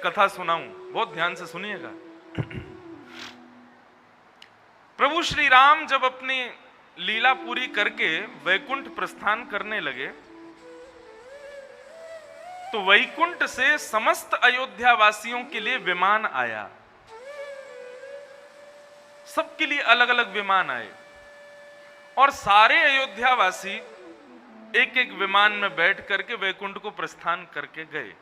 कथा सुनाऊं, बहुत ध्यान से सुनिएगा। प्रभु श्री राम जब अपनी लीला पूरी करके वैकुंठ प्रस्थान करने लगे तो वैकुंठ से समस्त अयोध्या वासियों के लिए विमान आया। सबके लिए अलग अलग विमान आए और सारे अयोध्या वासी एक एक विमान में बैठ करके वैकुंठ को प्रस्थान करके गए।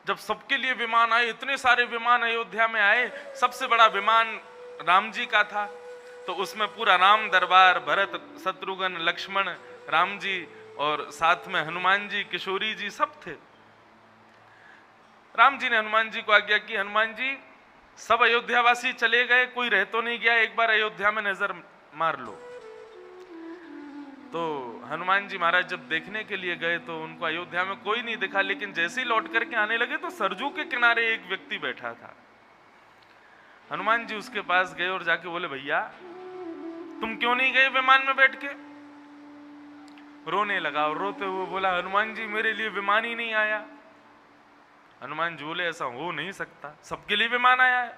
जब सबके लिए विमान आए, इतने सारे विमान अयोध्या में आए, सबसे बड़ा विमान राम जी का था, तो उसमें पूरा राम दरबार, भरत, शत्रुघ्न, लक्ष्मण, राम जी और साथ में हनुमान जी, किशोरी जी सब थे। राम जी ने हनुमान जी को आज्ञा की, हनुमान जी सब अयोध्यावासी चले गए, कोई रह तो नहीं गया, एक बार अयोध्या में नजर मार लो। तो हनुमान जी महाराज जब देखने के लिए गए तो उनको अयोध्या में कोई नहीं दिखा, लेकिन जैसे ही लौट करके आने लगे तो सरजू के किनारे एक व्यक्ति बैठा था। हनुमान जी उसके पास गए और जाके बोले, भैया तुम क्यों नहीं गए विमान में बैठ के? रोने लगा और रोते हुए बोला, हनुमान जी मेरे लिए विमान ही नहीं आया। हनुमान जी बोले, ऐसा हो नहीं सकता, सबके लिए विमान आया है।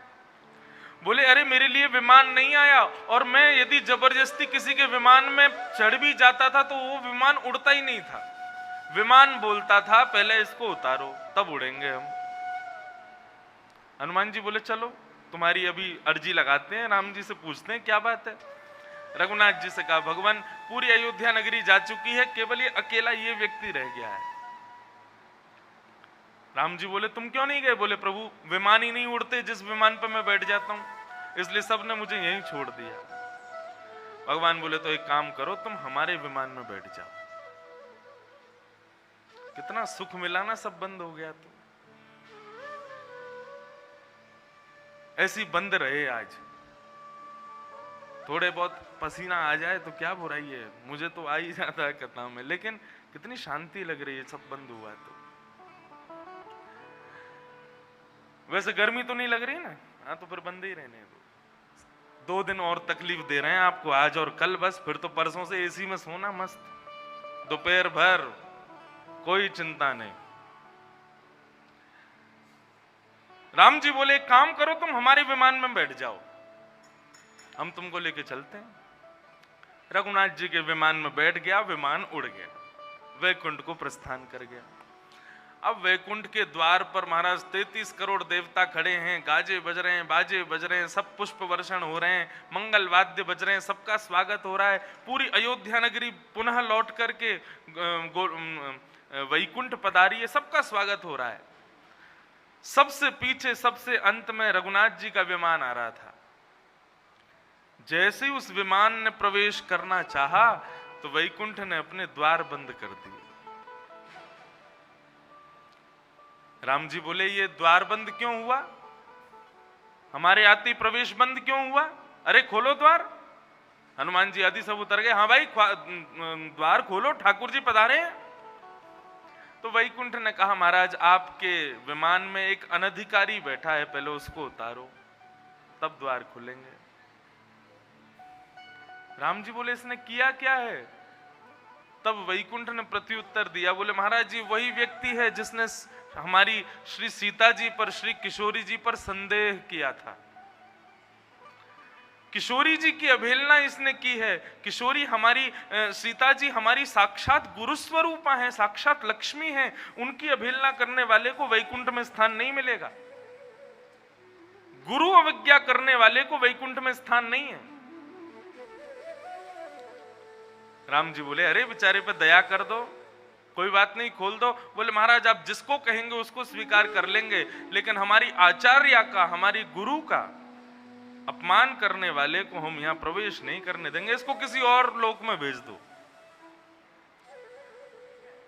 बोले, अरे मेरे लिए विमान नहीं आया, और मैं यदि जबरदस्ती किसी के विमान में चढ़ भी जाता था तो वो विमान उड़ता ही नहीं था। विमान बोलता था पहले इसको उतारो तब उड़ेंगे हम। हनुमान जी बोले, चलो तुम्हारी अभी अर्जी लगाते हैं, राम जी से पूछते हैं क्या बात है। रघुनाथ जी से कहा, भगवान पूरी अयोध्या नगरी जा चुकी है, केवल ये अकेला ये व्यक्ति रह गया है। राम जी बोले, तुम क्यों नहीं गए? बोले, प्रभु विमान ही नहीं उड़ते जिस विमान पर मैं बैठ जाता हूं, इसलिए सबने मुझे यहीं छोड़ दिया। भगवान बोले, तो एक काम करो, तुम हमारे विमान में बैठ जाओ। कितना सुख मिला ना, सब बंद हो गया। तो ऐसी बंद रहे आज। थोड़े बहुत पसीना आ जाए तो क्या बुराई है, मुझे तो आ ही जाता है कथा में, लेकिन कितनी शांति लग रही है सब बंद हुआ तो। वैसे गर्मी तो नहीं लग रही ना? हाँ, तो फिर बंद ही रहने दो। 2 दिन और तकलीफ दे रहे हैं आपको, आज और कल, बस फिर तो परसों से एसी में सोना मस्त, दोपहर भर कोई चिंता नहीं। राम जी बोले, एक काम करो, तुम हमारे विमान में बैठ जाओ, हम तुमको लेके चलते हैं। रघुनाथ जी के विमान में बैठ गया, विमान उड़ गया, वैकुंठ को प्रस्थान कर गया। अब वैकुंठ के द्वार पर महाराज 33 करोड़ देवता खड़े हैं, गाजे बज रहे हैं, बाजे बज रहे हैं, सब पुष्प वर्षण हो रहे हैं, मंगल वाद्य बज रहे हैं, सबका स्वागत हो रहा है। पूरी अयोध्या नगरी पुनः लौट करके वैकुंठ पधारी है, सबका स्वागत हो रहा है। सबसे पीछे, सबसे अंत में रघुनाथ जी का विमान आ रहा था। जैसे ही उस विमान ने प्रवेश करना चाहा तो वैकुंठ ने अपने द्वार बंद कर दिए। राम जी बोले, ये द्वार बंद क्यों हुआ? हमारे आते प्रवेश बंद क्यों हुआ? अरे खोलो द्वार। हनुमान जी आदि सब उतर गए, हाँ भाई द्वार खोलो, ठाकुर जी पधारे हैं। तो वैकुंठ ने कहा, महाराज आपके विमान में एक अनधिकारी बैठा है, पहले उसको उतारो तब द्वार खुलेंगे। राम जी बोले, इसने किया क्या है? तब वैकुंठ ने प्रत्युत्तर दिया, बोले, महाराज जी वही व्यक्ति है जिसने हमारी श्री सीता जी पर, श्री किशोरी जी पर संदेह किया था। किशोरी जी की अवहेलना इसने की है। किशोरी हमारी सीता जी हमारी साक्षात गुरु स्वरूपा है, साक्षात लक्ष्मी है, उनकी अवहेलना करने वाले को वैकुंठ में स्थान नहीं मिलेगा। गुरु अवज्ञा करने वाले को वैकुंठ में स्थान नहीं है। राम जी बोले, अरे बेचारे पे दया कर दो, कोई बात नहीं, खोल दो। बोले, महाराज आप जिसको कहेंगे उसको स्वीकार कर लेंगे, लेकिन हमारी आचार्य का, हमारी गुरु का अपमान करने वाले को हम यहां प्रवेश नहीं करने देंगे, इसको किसी और लोक में भेज दो।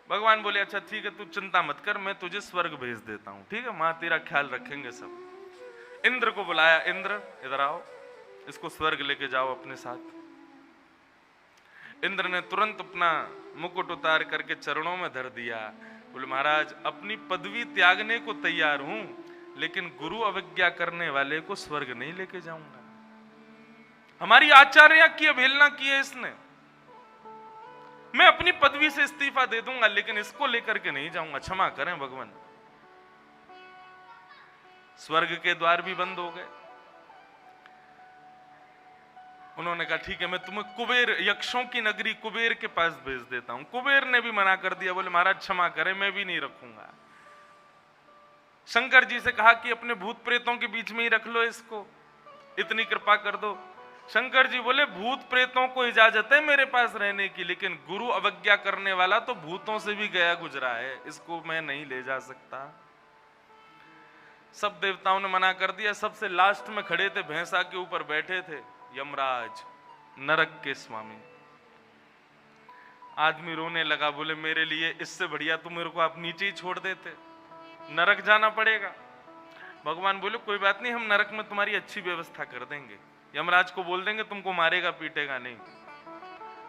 भगवान बोले, अच्छा ठीक है, तू चिंता मत कर, मैं तुझे स्वर्ग भेज देता हूं, ठीक है, मां तेरा ख्याल रखेंगे सब। इंद्र को बुलाया, इंद्र इधर आओ, इसको स्वर्ग लेके जाओ अपने साथ। इंद्र ने तुरंत अपना मुकुट उतार करके चरणों में धर दिया। बोले, महाराज अपनी पदवी त्यागने को तैयार हूं, लेकिन गुरु अवज्ञा करने वाले को स्वर्ग नहीं लेके जाऊंगा। हमारी आचार्य की अवहेलना की है इसने, मैं अपनी पदवी से इस्तीफा दे दूंगा, लेकिन इसको लेकर के नहीं जाऊंगा, क्षमा करें भगवान। स्वर्ग के द्वार भी बंद हो गए। उन्होंने कहा ठीक है, मैं तुम्हें कुबेर, यक्षों की नगरी कुबेर के पास भेज देता हूं। कुबेर ने भी मना कर दिया, बोले महाराज क्षमा करें, मैं भी नहीं रखूंगा। शंकर जी से कहा कि अपने भूत प्रेतों के बीच में ही रख लो इसको, इतनी कृपा कर दो। शंकर जी बोले भूत प्रेतों को इजाजत है मेरे पास रहने की, लेकिन गुरु अवज्ञा करने वाला तो भूतों से भी गया गुजरा है, इसको मैं नहीं ले जा सकता। सब देवताओं ने मना कर दिया। सबसे लास्ट में खड़े थे, भैंसा के ऊपर बैठे थे यमराज, नरक के स्वामी। आदमी रोने लगा, बोले मेरे लिए इससे बढ़िया तो मेरे को आप नीचे ही छोड़ देते, नरक जाना पड़ेगा। भगवान बोले कोई बात नहीं, हम नरक में तुम्हारी अच्छी व्यवस्था कर देंगे। यमराज को बोल देंगे तुमको मारेगा पीटेगा नहीं।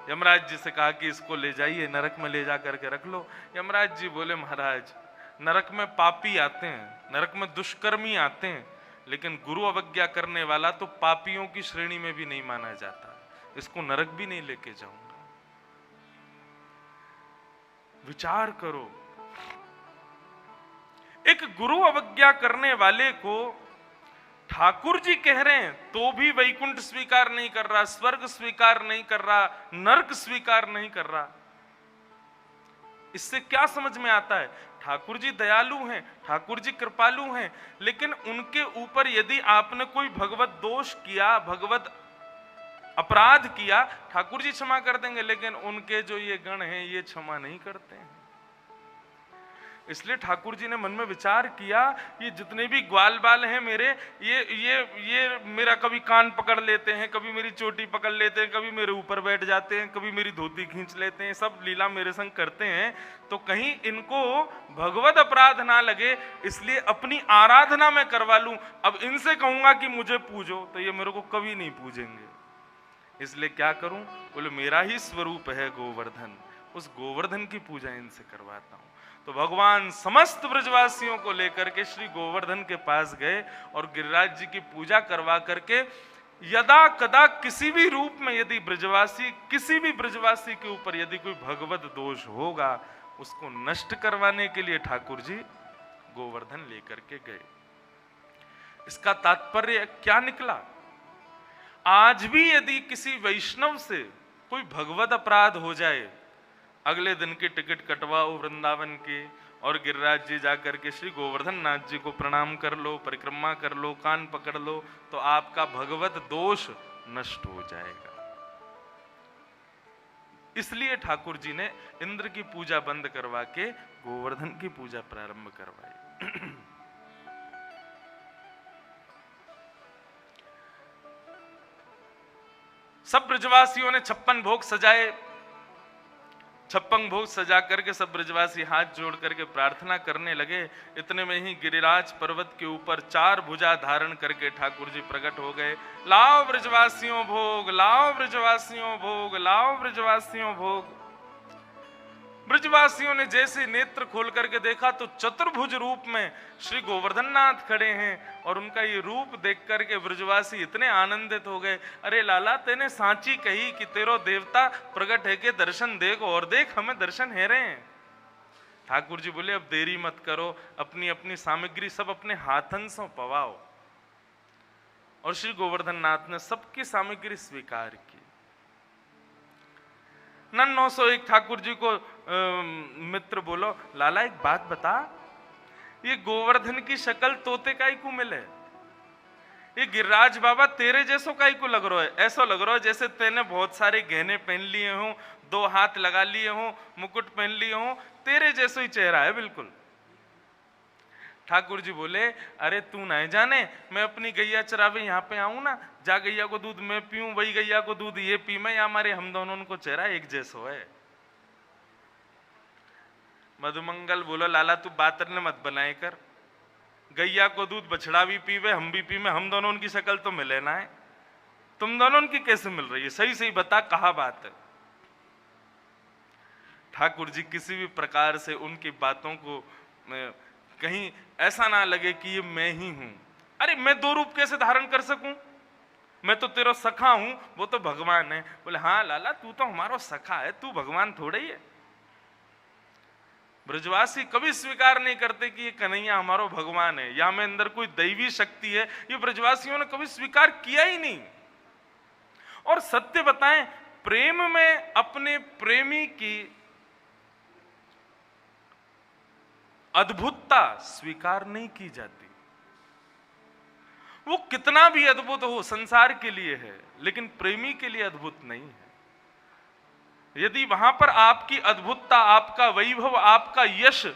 यमराज जी से कहा कि इसको ले जाइए, नरक में ले जा करके रख लो। यमराज जी बोले महाराज नरक में पापी आते हैं, नरक में दुष्कर्मी आते हैं, लेकिन गुरु अवज्ञा करने वाला तो पापियों की श्रेणी में भी नहीं माना जाता, इसको नरक भी नहीं लेके जाऊंगा। विचार करो, एक गुरु अवज्ञा करने वाले को ठाकुर जी कह रहे हैं तो भी वैकुंठ स्वीकार नहीं कर रहा, स्वर्ग स्वीकार नहीं कर रहा, नरक स्वीकार नहीं कर रहा। इससे क्या समझ में आता है? ठाकुर जी दयालु हैं, ठाकुर जी कृपालु हैं, लेकिन उनके ऊपर यदि आपने कोई भगवत दोष किया, भगवत अपराध किया, ठाकुर जी क्षमा कर देंगे, लेकिन उनके जो ये गण हैं ये क्षमा नहीं करते हैं। इसलिए ठाकुर जी ने मन में विचार किया, ये जितने भी ग्वाल बाल हैं मेरे, ये मेरा कभी कान पकड़ लेते हैं, कभी मेरी चोटी पकड़ लेते हैं, कभी मेरे ऊपर बैठ जाते हैं, कभी मेरी धोती खींच लेते हैं, सब लीला मेरे संग करते हैं, तो कहीं इनको भगवत अपराध ना लगे, इसलिए अपनी आराधना में करवा लूं। अब इनसे कहूंगा कि मुझे पूजो तो ये मेरे को कभी नहीं पूजेंगे, इसलिए क्या करूं? बोले मेरा ही स्वरूप है गोवर्धन, उस गोवर्धन की पूजा इनसे करवाता हूं। तो भगवान समस्त ब्रजवासियों को लेकर के श्री गोवर्धन के पास गए और गिरिराज जी की पूजा करवा करके यदा कदा किसी भी रूप में यदि ब्रजवासी, किसी भी ब्रजवासी के ऊपर यदि कोई भगवत दोष होगा, उसको नष्ट करवाने के लिए ठाकुर जी गोवर्धन लेकर के गए। इसका तात्पर्य क्या निकला? आज भी यदि किसी वैष्णव से कोई भगवत अपराध हो जाए, अगले दिन की टिकट कटवाओ वृंदावन की और गिरिराज जी जाकर के श्री गोवर्धन नाथ जी को प्रणाम कर लो, परिक्रमा कर लो, कान पकड़ लो, तो आपका भगवत दोष नष्ट हो जाएगा। इसलिए ठाकुर जी ने इंद्र की पूजा बंद करवा के गोवर्धन की पूजा प्रारंभ करवाई। सब ब्रजवासियों ने 56 भोग सजाए। 56 भोग सजा करके सब ब्रजवासी हाथ जोड़ करके प्रार्थना करने लगे। इतने में ही गिरिराज पर्वत के ऊपर 4 भुजा धारण करके ठाकुर जी प्रकट हो गए। लाओ ब्रजवासियों भोग, लाओ ब्रजवासियों भोग, लाओ ब्रजवासियों भोग। ब्रजवासियों ने जैसे नेत्र खोल करके देखा तो चतुर्भुज रूप में श्री गोवर्धन नाथ खड़े हैं और उनका ये रूप देख करके ब्रजवासी इतने आनंदित हो गए। अरे लाला, तेने सांची कही कि तेरो देवता प्रकट है के दर्शन देख, और देख हमें दर्शन है रहे हैं। ठाकुर जी बोले अब देरी मत करो, अपनी अपनी सामग्री सब अपने हाथन से पवाओ। और श्री गोवर्धन नाथ ने सबकी सामग्री स्वीकार की। नन 901 ठाकुर जी को मित्र बोलो, लाला एक बात बता, ये गोवर्धन की शक्ल तोते काई को मिले? ये गिरिराज बाबा तेरे जैसो काई को लग रहा है? ऐसा लग रहा है जैसे तेने बहुत सारे गहने पहन लिए हों, 2 हाथ लगा लिए हों, मुकुट पहन लिए हों, तेरे जैसो ही चेहरा है बिल्कुल। ठाकुर जी बोले अरे तू नहीं जाने, मैं अपनी गैया चरावे यहाँ पे आऊं ना, जा गैया को दूध मैं पीऊं, वही गैया को दूध ये पी मैं, या हमारे हम दोनों को चेहरा एक जैसो है। मधुमंगल बोलो लाला तू बात न मत बनाए कर, गैया को दूध बछड़ा भी पीवे हम भी पीवे, हम दोनों की शक्ल तो मिले ना है, तुम दोनों की कैसे मिल रही है? सही सही बता कहा बात है। ठाकुर जी किसी भी प्रकार से उनकी बातों को कहीं ऐसा ना लगे कि ये मैं ही हूं। अरे मैं 2 रूप कैसे धारण कर सकूं? मैं तो तेरा सखा हूं, वो तो भगवान है। बोले हाँ लाला तू तो हमारा सखा है, तू भगवान थोड़ा ही है। ब्रजवासी कभी स्वीकार नहीं करते कि ये कन्हैया हमारा भगवान है या हमें अंदर कोई दैवी शक्ति है, ये ब्रजवासियों ने कभी स्वीकार किया ही नहीं। और सत्य बताएं, प्रेम में अपने प्रेमी की अद्भुतता स्वीकार नहीं की जाती। वो कितना भी अद्भुत हो संसार के लिए है, लेकिन प्रेमी के लिए अद्भुत नहीं है। यदि वहां पर आपकी अद्भुतता, आपका वैभव, आपका यश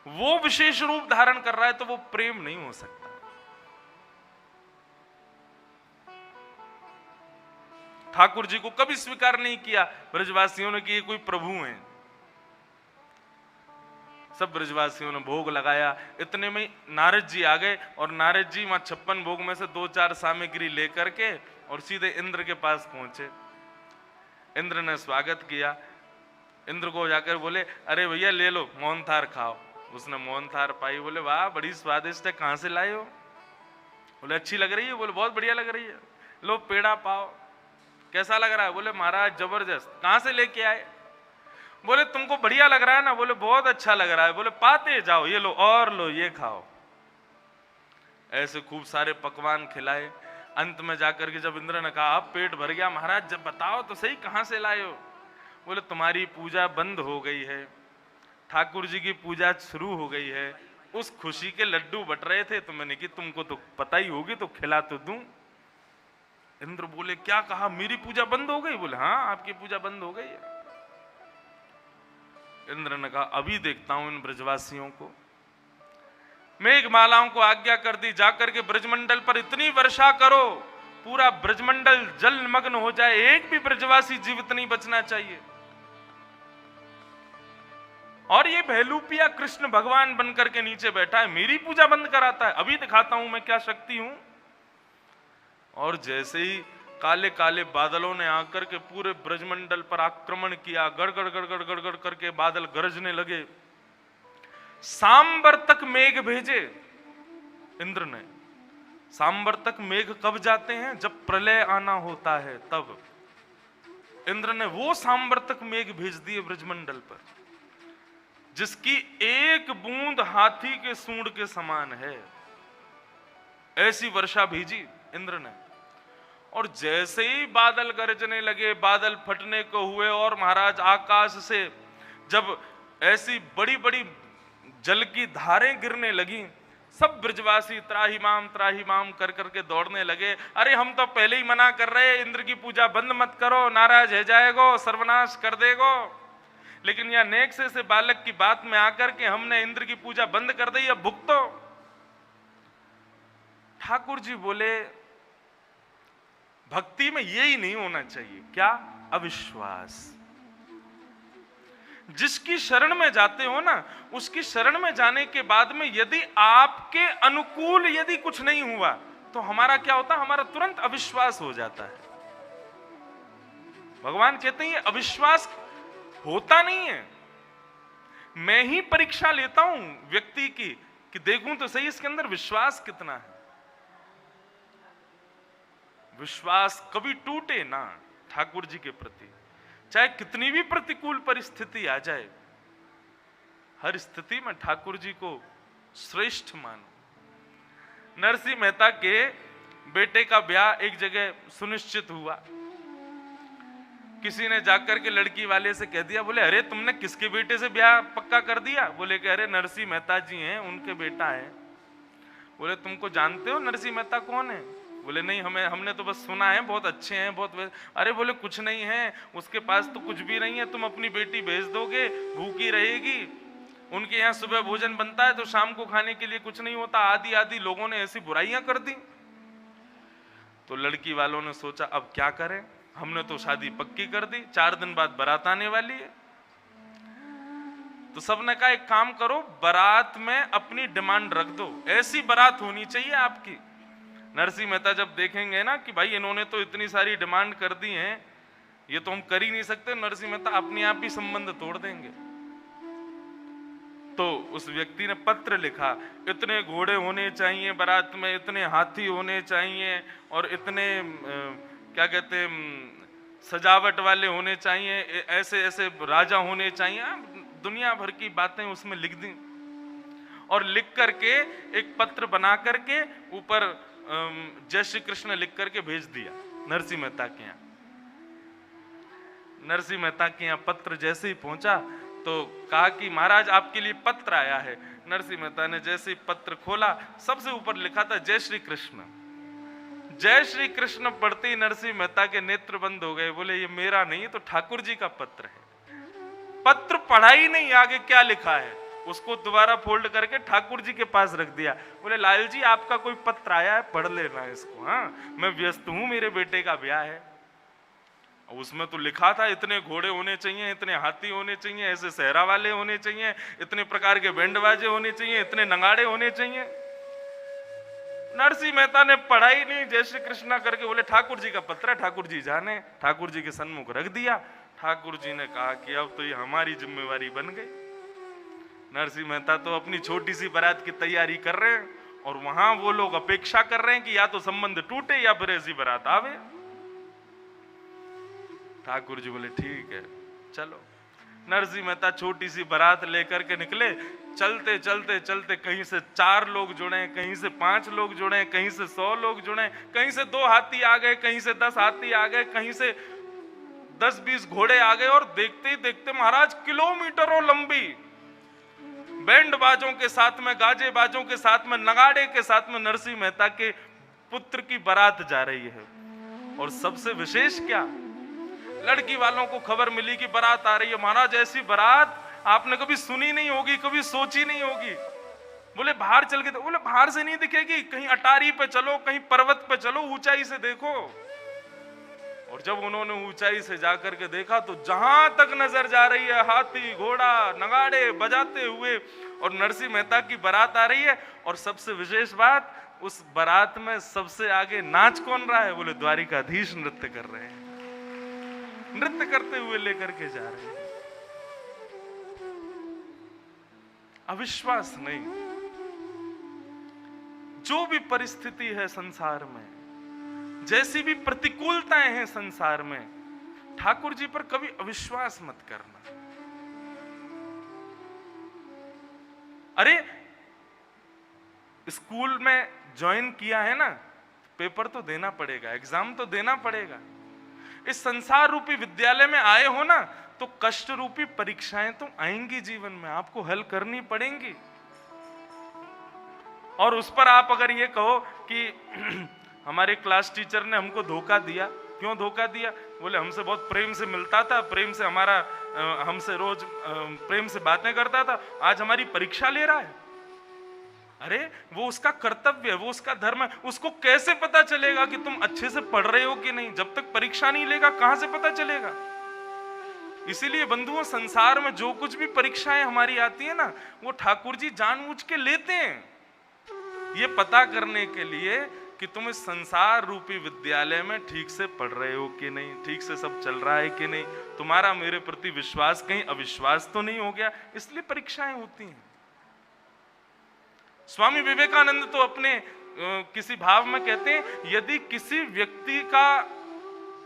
वो विशेष रूप धारण कर रहा है तो वो प्रेम नहीं हो सकता। ठाकुर जी को कभी स्वीकार नहीं किया ब्रजवासियों ने कि ये कोई प्रभु हैं। सब ब्रजवासियों ने भोग लगाया। इतने में नारद जी आ गए और नारद जी वहां 56 भोग में से 2-4 सामग्री लेकर के और सीधे इंद्र के पास पहुंचे। इंद्र ने स्वागत किया। इंद्र को जाकर बोले, अरे भैया ले लो, मोहनथार खाओ। उसने मोहनथार पाई। बोले, वाह बड़ी स्वादिष्ट है, कहां से लाए हो? बोले, अच्छी लग रही है। बोले, बहुत बढ़िया लग रही है। लो पेड़ा पाओ। कैसा लग रहा है? बोले, महाराज जबरदस्त। कहां से लेके आए? बोले, तुमको बढ़िया लग रहा है ना? बोले, बहुत अच्छा लग रहा है। बोले, पाते जाओ, ये लो और लो, ये खाओ। ऐसे खूब सारे पकवान खिलाए। अंत में जाकर के जब इंद्र ने कहा अब पेट भर गया, महाराज जब बताओ तो सही कहां से लाए हो? बोले, तुम्हारी पूजा बंद हो गई है, ठाकुर जी की पूजा शुरू हो गई है। उस खुशी के लड्डू बट रहे थे तो मैंने कि तुमको तो पता ही होगी तो खिला तो दूं। इंद्र बोले, क्या कहा? मेरी पूजा बंद हो गई? बोले, हाँ आपकी पूजा बंद हो गई है। इंद्र ने कहा, अभी देखता हूं इन ब्रजवासियों को। मेघमालाओं को आज्ञा कर दी, जाकर के ब्रजमंडल पर इतनी वर्षा करो पूरा ब्रजमंडल जलमग्न हो जाए, एक भी ब्रजवासी जीवित नहीं बचना चाहिए। और ये भैलूपिया कृष्ण भगवान बनकर के नीचे बैठा है, मेरी पूजा बंद कराता है। अभी दिखाता हूं मैं क्या शक्ति हूं। और जैसे ही काले काले बादलों ने आकर के पूरे ब्रजमंडल पर आक्रमण किया, गड़गड़ गड़गड़ गड़गड़ करके बादल गरजने लगे। सांबर तक मेघ भेजे इंद्र ने। सांबर तक मेघ कब जाते हैं? जब प्रलय आना होता है तब। इंद्र ने वो सांबर तक मेघ भेज दिए ब्रजमंडल पर, जिसकी एक बूंद हाथी के सूंड के समान है। ऐसी वर्षा भेजी इंद्र ने। और जैसे ही बादल गरजने लगे, बादल फटने को हुए और महाराज आकाश से जब ऐसी बड़ी बड़ी जल की धारें गिरने लगी, सब ब्रजवासी त्राहिमाम कर करके दौड़ने लगे। अरे हम तो पहले ही मना कर रहे, इंद्र की पूजा बंद मत करो, नाराज है जाएगो, सर्वनाश कर देगो। लेकिन यह नेक्से से बालक की बात में आकर के हमने इंद्र की पूजा बंद कर दी, अब भुगतो। ठाकुर जी बोले, भक्ति में यही नहीं होना चाहिए। क्या? अविश्वास। जिसकी शरण में जाते हो ना, उसकी शरण में जाने के बाद में यदि आपके अनुकूल यदि कुछ नहीं हुआ तो हमारा क्या होता है? हमारा तुरंत अविश्वास हो जाता है। भगवान कहते हैं ये अविश्वास होता नहीं है। मैं ही परीक्षा लेता हूं व्यक्ति की कि देखूं तो सही इसके अंदर विश्वास कितना है। विश्वास कभी टूटे ना ठाकुर जी के प्रति, चाहे कितनी भी प्रतिकूल परिस्थिति आ जाए, हर स्थिति में ठाकुर जी को श्रेष्ठ मानो। नरसिंह मेहता के बेटे का ब्याह एक जगह सुनिश्चित हुआ। किसी ने जाकर के लड़की वाले से कह दिया, बोले अरे तुमने किसके बेटे से ब्याह पक्का कर दिया? बोले कि अरे नरसिंह मेहता जी हैं, उनके बेटा है। बोले तुमको जानते हो नरसिंह मेहता कौन है? बोले नहीं, हमने तो बस सुना है, बहुत अच्छे हैं, बहुत। अरे बोले कुछ नहीं है, उसके पास तो कुछ भी नहीं है, तुम अपनी बेटी भेज दोगे, भूखी रहेगी। उनके यहाँ सुबह भोजन बनता है तो शाम को खाने के लिए कुछ नहीं होता। आदि आदि लोगों ने ऐसी बुराइयां कर दी। तो लड़की वालों ने सोचा अब क्या करें, हमने तो शादी पक्की कर दी, 4 दिन बाद बारात आने वाली है। तो सबने कहा एक काम करो, बारात में अपनी डिमांड रख दो, ऐसी बारात होनी चाहिए आपकी। नरसिंह मेहता जब देखेंगे ना कि भाई इन्होंने तो इतनी सारी डिमांड कर दी हैं, ये तो हम कर ही नहीं सकते, नरसिंह मेहता अपने आप ही संबंध तोड़ देंगे। तो उस व्यक्ति ने पत्र लिखा, इतने घोड़े होने चाहिए बारात में, इतने हाथी होने चाहिए और इतने क्या कहते हैं सजावट वाले होने चाहिए, ऐसे ऐसे राजा होने चाहिए। दुनिया भर की बातें उसमें लिख दी और लिख करके एक पत्र बना करके ऊपर जय श्री कृष्ण लिख करके भेज दिया नरसिंह मेहता के यहाँ। नरसिंह मेहता के यहाँ पत्र जैसे ही पहुंचा तो कहा कि महाराज आपके लिए पत्र आया है। नरसिंह मेहता ने जैसे ही पत्र खोला, सबसे ऊपर लिखा था जय श्री कृष्ण। जय श्री कृष्ण पढ़ते ही नरसिंह मेहता के नेत्र बंद हो गए। बोले ये मेरा नहीं, तो ठाकुर जी का पत्र है। पत्र पढ़ा ही नहीं, आगे क्या लिखा है उसको दोबारा फोल्ड करके ठाकुर जी के पास रख दिया। बोले लाल जी आपका कोई पत्र आया है, पढ़ लेना इसको। हाँ मैं व्यस्त हूं, मेरे बेटे का ब्याह है। उसमें तो लिखा था इतने घोड़े होने चाहिए, इतने हाथी होने चाहिए, ऐसे सहरा वाले होने चाहिए, इतने प्रकार के बैंड बाजे होने चाहिए, इतने नगाड़े होने चाहिए। नरसिंह मेहता ने पढ़ा ही नहीं, जय श्री कृष्णा करके बोले ठाकुर जी का पत्र है, ठाकुर जी जाने। ठाकुर जी के सन्मुख रख दिया। ठाकुर जी ने कहा कि अब तो ये हमारी जिम्मेवारी बन गई। नरसिंह मेहता तो अपनी छोटी सी बारात की तैयारी कर रहे हैं और वहां वो लोग अपेक्षा कर रहे हैं कि या तो संबंध टूटे या फिर ऐसी बारात आवे। ठाकुर जी बोले ठीक है चलो। नरसिंह मेहता छोटी सी बारात लेकर के निकले। चलते चलते चलते कहीं से 4 लोग जुड़े, कहीं से 5 लोग जुड़े, कहीं से 100 लोग जुड़े, कहीं से 2 हाथी आ गए, कहीं से 10 हाथी आ गए, कहीं से 10-20 घोड़े आ गए। और देखते ही देखते महाराज किलोमीटरों लंबी बैंड बाजों के साथ में, गाजे बाजों के साथ में, नगाड़े के साथ में नरसिंह मेहता के पुत्र की बारात जा रही है। और सबसे विशेष क्या, लड़की वालों को खबर मिली कि बारात आ रही है। महाराज ऐसी बारात आपने कभी सुनी नहीं होगी, कभी सोची नहीं होगी। बोले बाहर चल के, बोले बाहर से नहीं दिखेगी, कहीं अटारी पे चलो, कहीं पर्वत पे चलो, ऊंचाई से देखो। और जब उन्होंने ऊंचाई से जाकर के देखा तो जहां तक नजर जा रही है हाथी घोड़ा नगाड़े बजाते हुए और नरसिंह मेहता की बारात आ रही है। और सबसे विशेष बात, उस बारात में सबसे आगे नाच कौन रहा है? बोले द्वारिकाधीश नृत्य कर रहे हैं, नृत्य करते हुए लेकर के जा रहे हैं। अविश्वास नहीं, जो भी परिस्थिति है संसार में, जैसी भी प्रतिकूलताएं हैं संसार में, ठाकुर जी पर कभी अविश्वास मत करना। अरे स्कूल में ज्वाइन किया है ना, पेपर तो देना पड़ेगा, एग्जाम तो देना पड़ेगा। इस संसार रूपी विद्यालय में आए हो ना, तो कष्ट रूपी परीक्षाएं तो आएंगी जीवन में, आपको हल करनी पड़ेंगी। और उस पर आप अगर ये कहो कि हमारे क्लास टीचर ने हमको धोखा दिया, क्यों धोखा दिया? बोले हमसे बहुत प्रेम से मिलता था, प्रेम से हमसे रोज प्रेम से बातें करता था, आज हमारी परीक्षा ले रहा है। अरे वो उसका कर्तव्य है, वो उसका धर्म है। उसको कैसे पता चलेगा कि तुम अच्छे से पढ़ रहे हो कि नहीं? जब तक परीक्षा नहीं लेगा कहां से पता चलेगा? इसीलिए बंधुओं, संसार में जो कुछ भी परीक्षाएं हमारी आती है ना, वो ठाकुर जी जानबूझ के लेते हैं, ये पता करने के लिए कि तुम इस संसार रूपी विद्यालय में ठीक से पढ़ रहे हो कि नहीं, ठीक से सब चल रहा है कि नहीं, तुम्हारा मेरे प्रति विश्वास कहीं अविश्वास तो नहीं हो गया, इसलिए परीक्षाएं होती हैं। स्वामी विवेकानंद तो अपने किसी भाव में कहते हैं, यदि किसी व्यक्ति का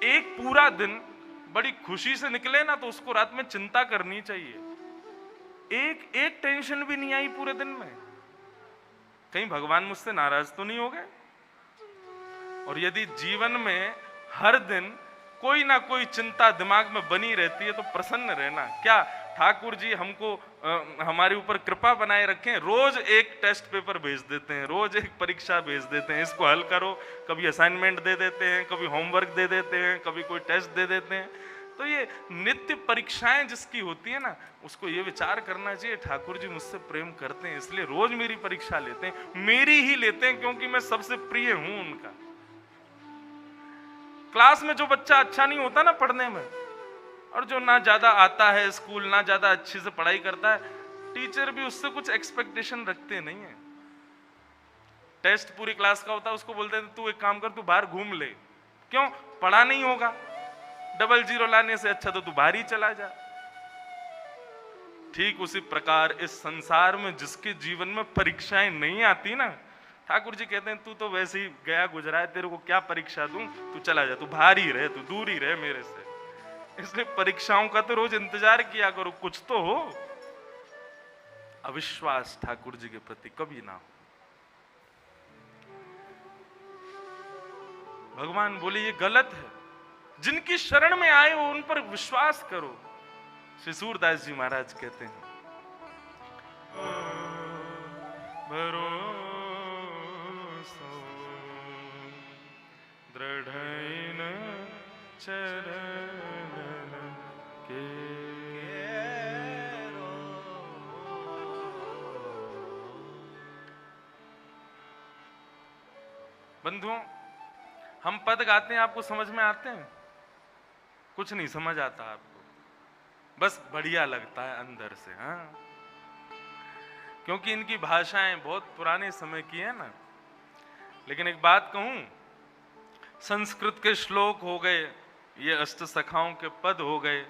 एक पूरा दिन बड़ी खुशी से निकले ना, तो उसको रात में चिंता करनी चाहिए। एक टेंशन भी नहीं आई पूरे दिन में, कहीं भगवान मुझसे नाराज तो नहीं हो गए? और यदि जीवन में हर दिन कोई ना कोई चिंता दिमाग में बनी रहती है, तो प्रसन्न रहना। क्या ठाकुर जी हमको हमारे ऊपर कृपा बनाए रखें, रोज एक टेस्ट पेपर भेज देते हैं, रोज एक परीक्षा भेज देते हैं, इसको हल करो, कभी असाइनमेंट दे देते हैं, कभी होमवर्क दे देते हैं, कभी कोई टेस्ट दे देते हैं। तो ये नित्य परीक्षाएं जिसकी होती है ना, उसको ये विचार करना चाहिए, ठाकुर जी मुझसे प्रेम करते हैं, इसलिए रोज मेरी परीक्षा लेते हैं, मेरी ही लेते हैं, क्योंकि मैं सबसे प्रिय हूं उनका। क्लास में जो बच्चा अच्छा नहीं होता ना पढ़ने में, और जो ना ज्यादा आता है स्कूल, ना ज्यादा अच्छे से पढ़ाई करता है, टीचर भी उससे कुछ एक्सपेक्टेशन रखते नहीं है। टेस्ट पूरी क्लास का होता है, उसको बोलते हैं तू एक काम कर, तू बाहर घूम ले। क्यों? पढ़ा नहीं होगा, डबल जीरो लाने से अच्छा तो तू बाहर ही चला जा। ठीक उसी प्रकार इस संसार में जिसके जीवन में परीक्षाएं नहीं आती ना, ठाकुर जी कहते हैं तू तो वैसे ही गया गुजरा है, तेरे को क्या परीक्षा दूं, तू चला जा, तू बाहर ही रहे, तू दूर ही रहे मेरे से। इसलिए परीक्षाओं का तो रोज इंतजार किया करो, कुछ तो हो। अविश्वास ठाकुर जी के प्रति कभी ना हो। भगवान बोले ये गलत है, जिनकी शरण में आए हो उन पर विश्वास करो। श्री सूरदास जी महाराज कहते हैं, भरोसो दृढ़ चरण के। बंधुओं, हम पद गाते हैं, आपको समझ में आते हैं? कुछ नहीं समझ आता आपको, बस बढ़िया लगता है अंदर से। हाँ, क्योंकि इनकी भाषाएं बहुत पुराने समय की है ना। लेकिन एक बात कहूं, संस्कृत के श्लोक हो गए, ये अष्ट सखाओं के पद हो गए,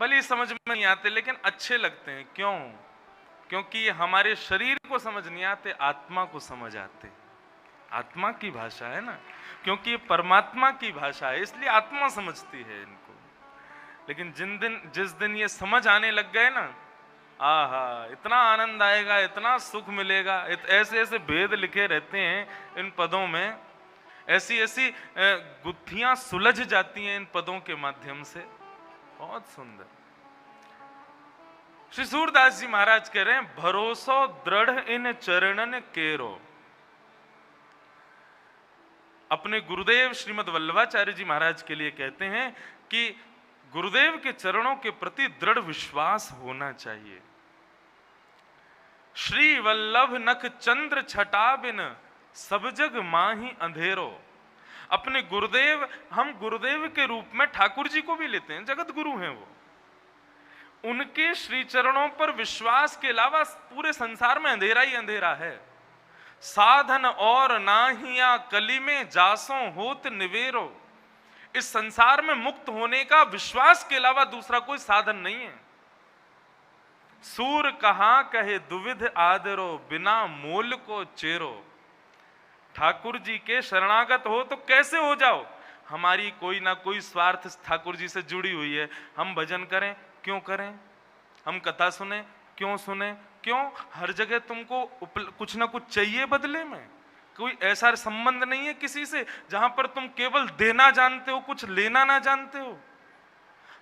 भले समझ में नहीं आते लेकिन अच्छे लगते हैं। क्यों? क्योंकि ये हमारे शरीर को समझ नहीं आते, आत्मा को समझ आते। आत्मा की भाषा है ना, क्योंकि ये परमात्मा की भाषा है, इसलिए आत्मा समझती है इनको। लेकिन जिस दिन ये समझ आने लग गए ना, आहा, इतना आनंद आएगा, इतना सुख मिलेगा। ऐसे ऐसे भेद लिखे रहते हैं इन पदों में, ऐसी ऐसी गुत्थियां सुलझ जाती हैं इन पदों के माध्यम से, बहुत सुंदर। श्री सूरदास जी महाराज कह रहे हैं, भरोसो दृढ़ इन चरणन केरो। अपने गुरुदेव श्रीमद् वल्लभाचार्य जी महाराज के लिए कहते हैं कि गुरुदेव के चरणों के प्रति दृढ़ विश्वास होना चाहिए। श्री वल्लभ नख चंद्र छटा बिन सब जग माही अंधेरो। अपने गुरुदेव, हम गुरुदेव के रूप में ठाकुर जी को भी लेते हैं, जगत गुरु हैं वो। उनके श्री चरणों पर विश्वास के अलावा पूरे संसार में अंधेरा ही अंधेरा है। साधन और नाहिया कली में जासों होत निवेरो। इस संसार में मुक्त होने का विश्वास के अलावा दूसरा कोई साधन नहीं है। सूर कहां कहे दुविध आदरो, बिना मोल को चेरो। ठाकुर जी के शरणागत हो तो कैसे हो जाओ? हमारी कोई ना कोई स्वार्थ ठाकुर जी से जुड़ी हुई है। हम भजन करें, क्यों करें? हम कथा सुने, क्यों सुने? क्यों? हर जगह तुमको कुछ ना कुछ चाहिए बदले में। कोई ऐसा संबंध नहीं है किसी से जहां पर तुम केवल देना जानते हो, कुछ लेना ना जानते हो।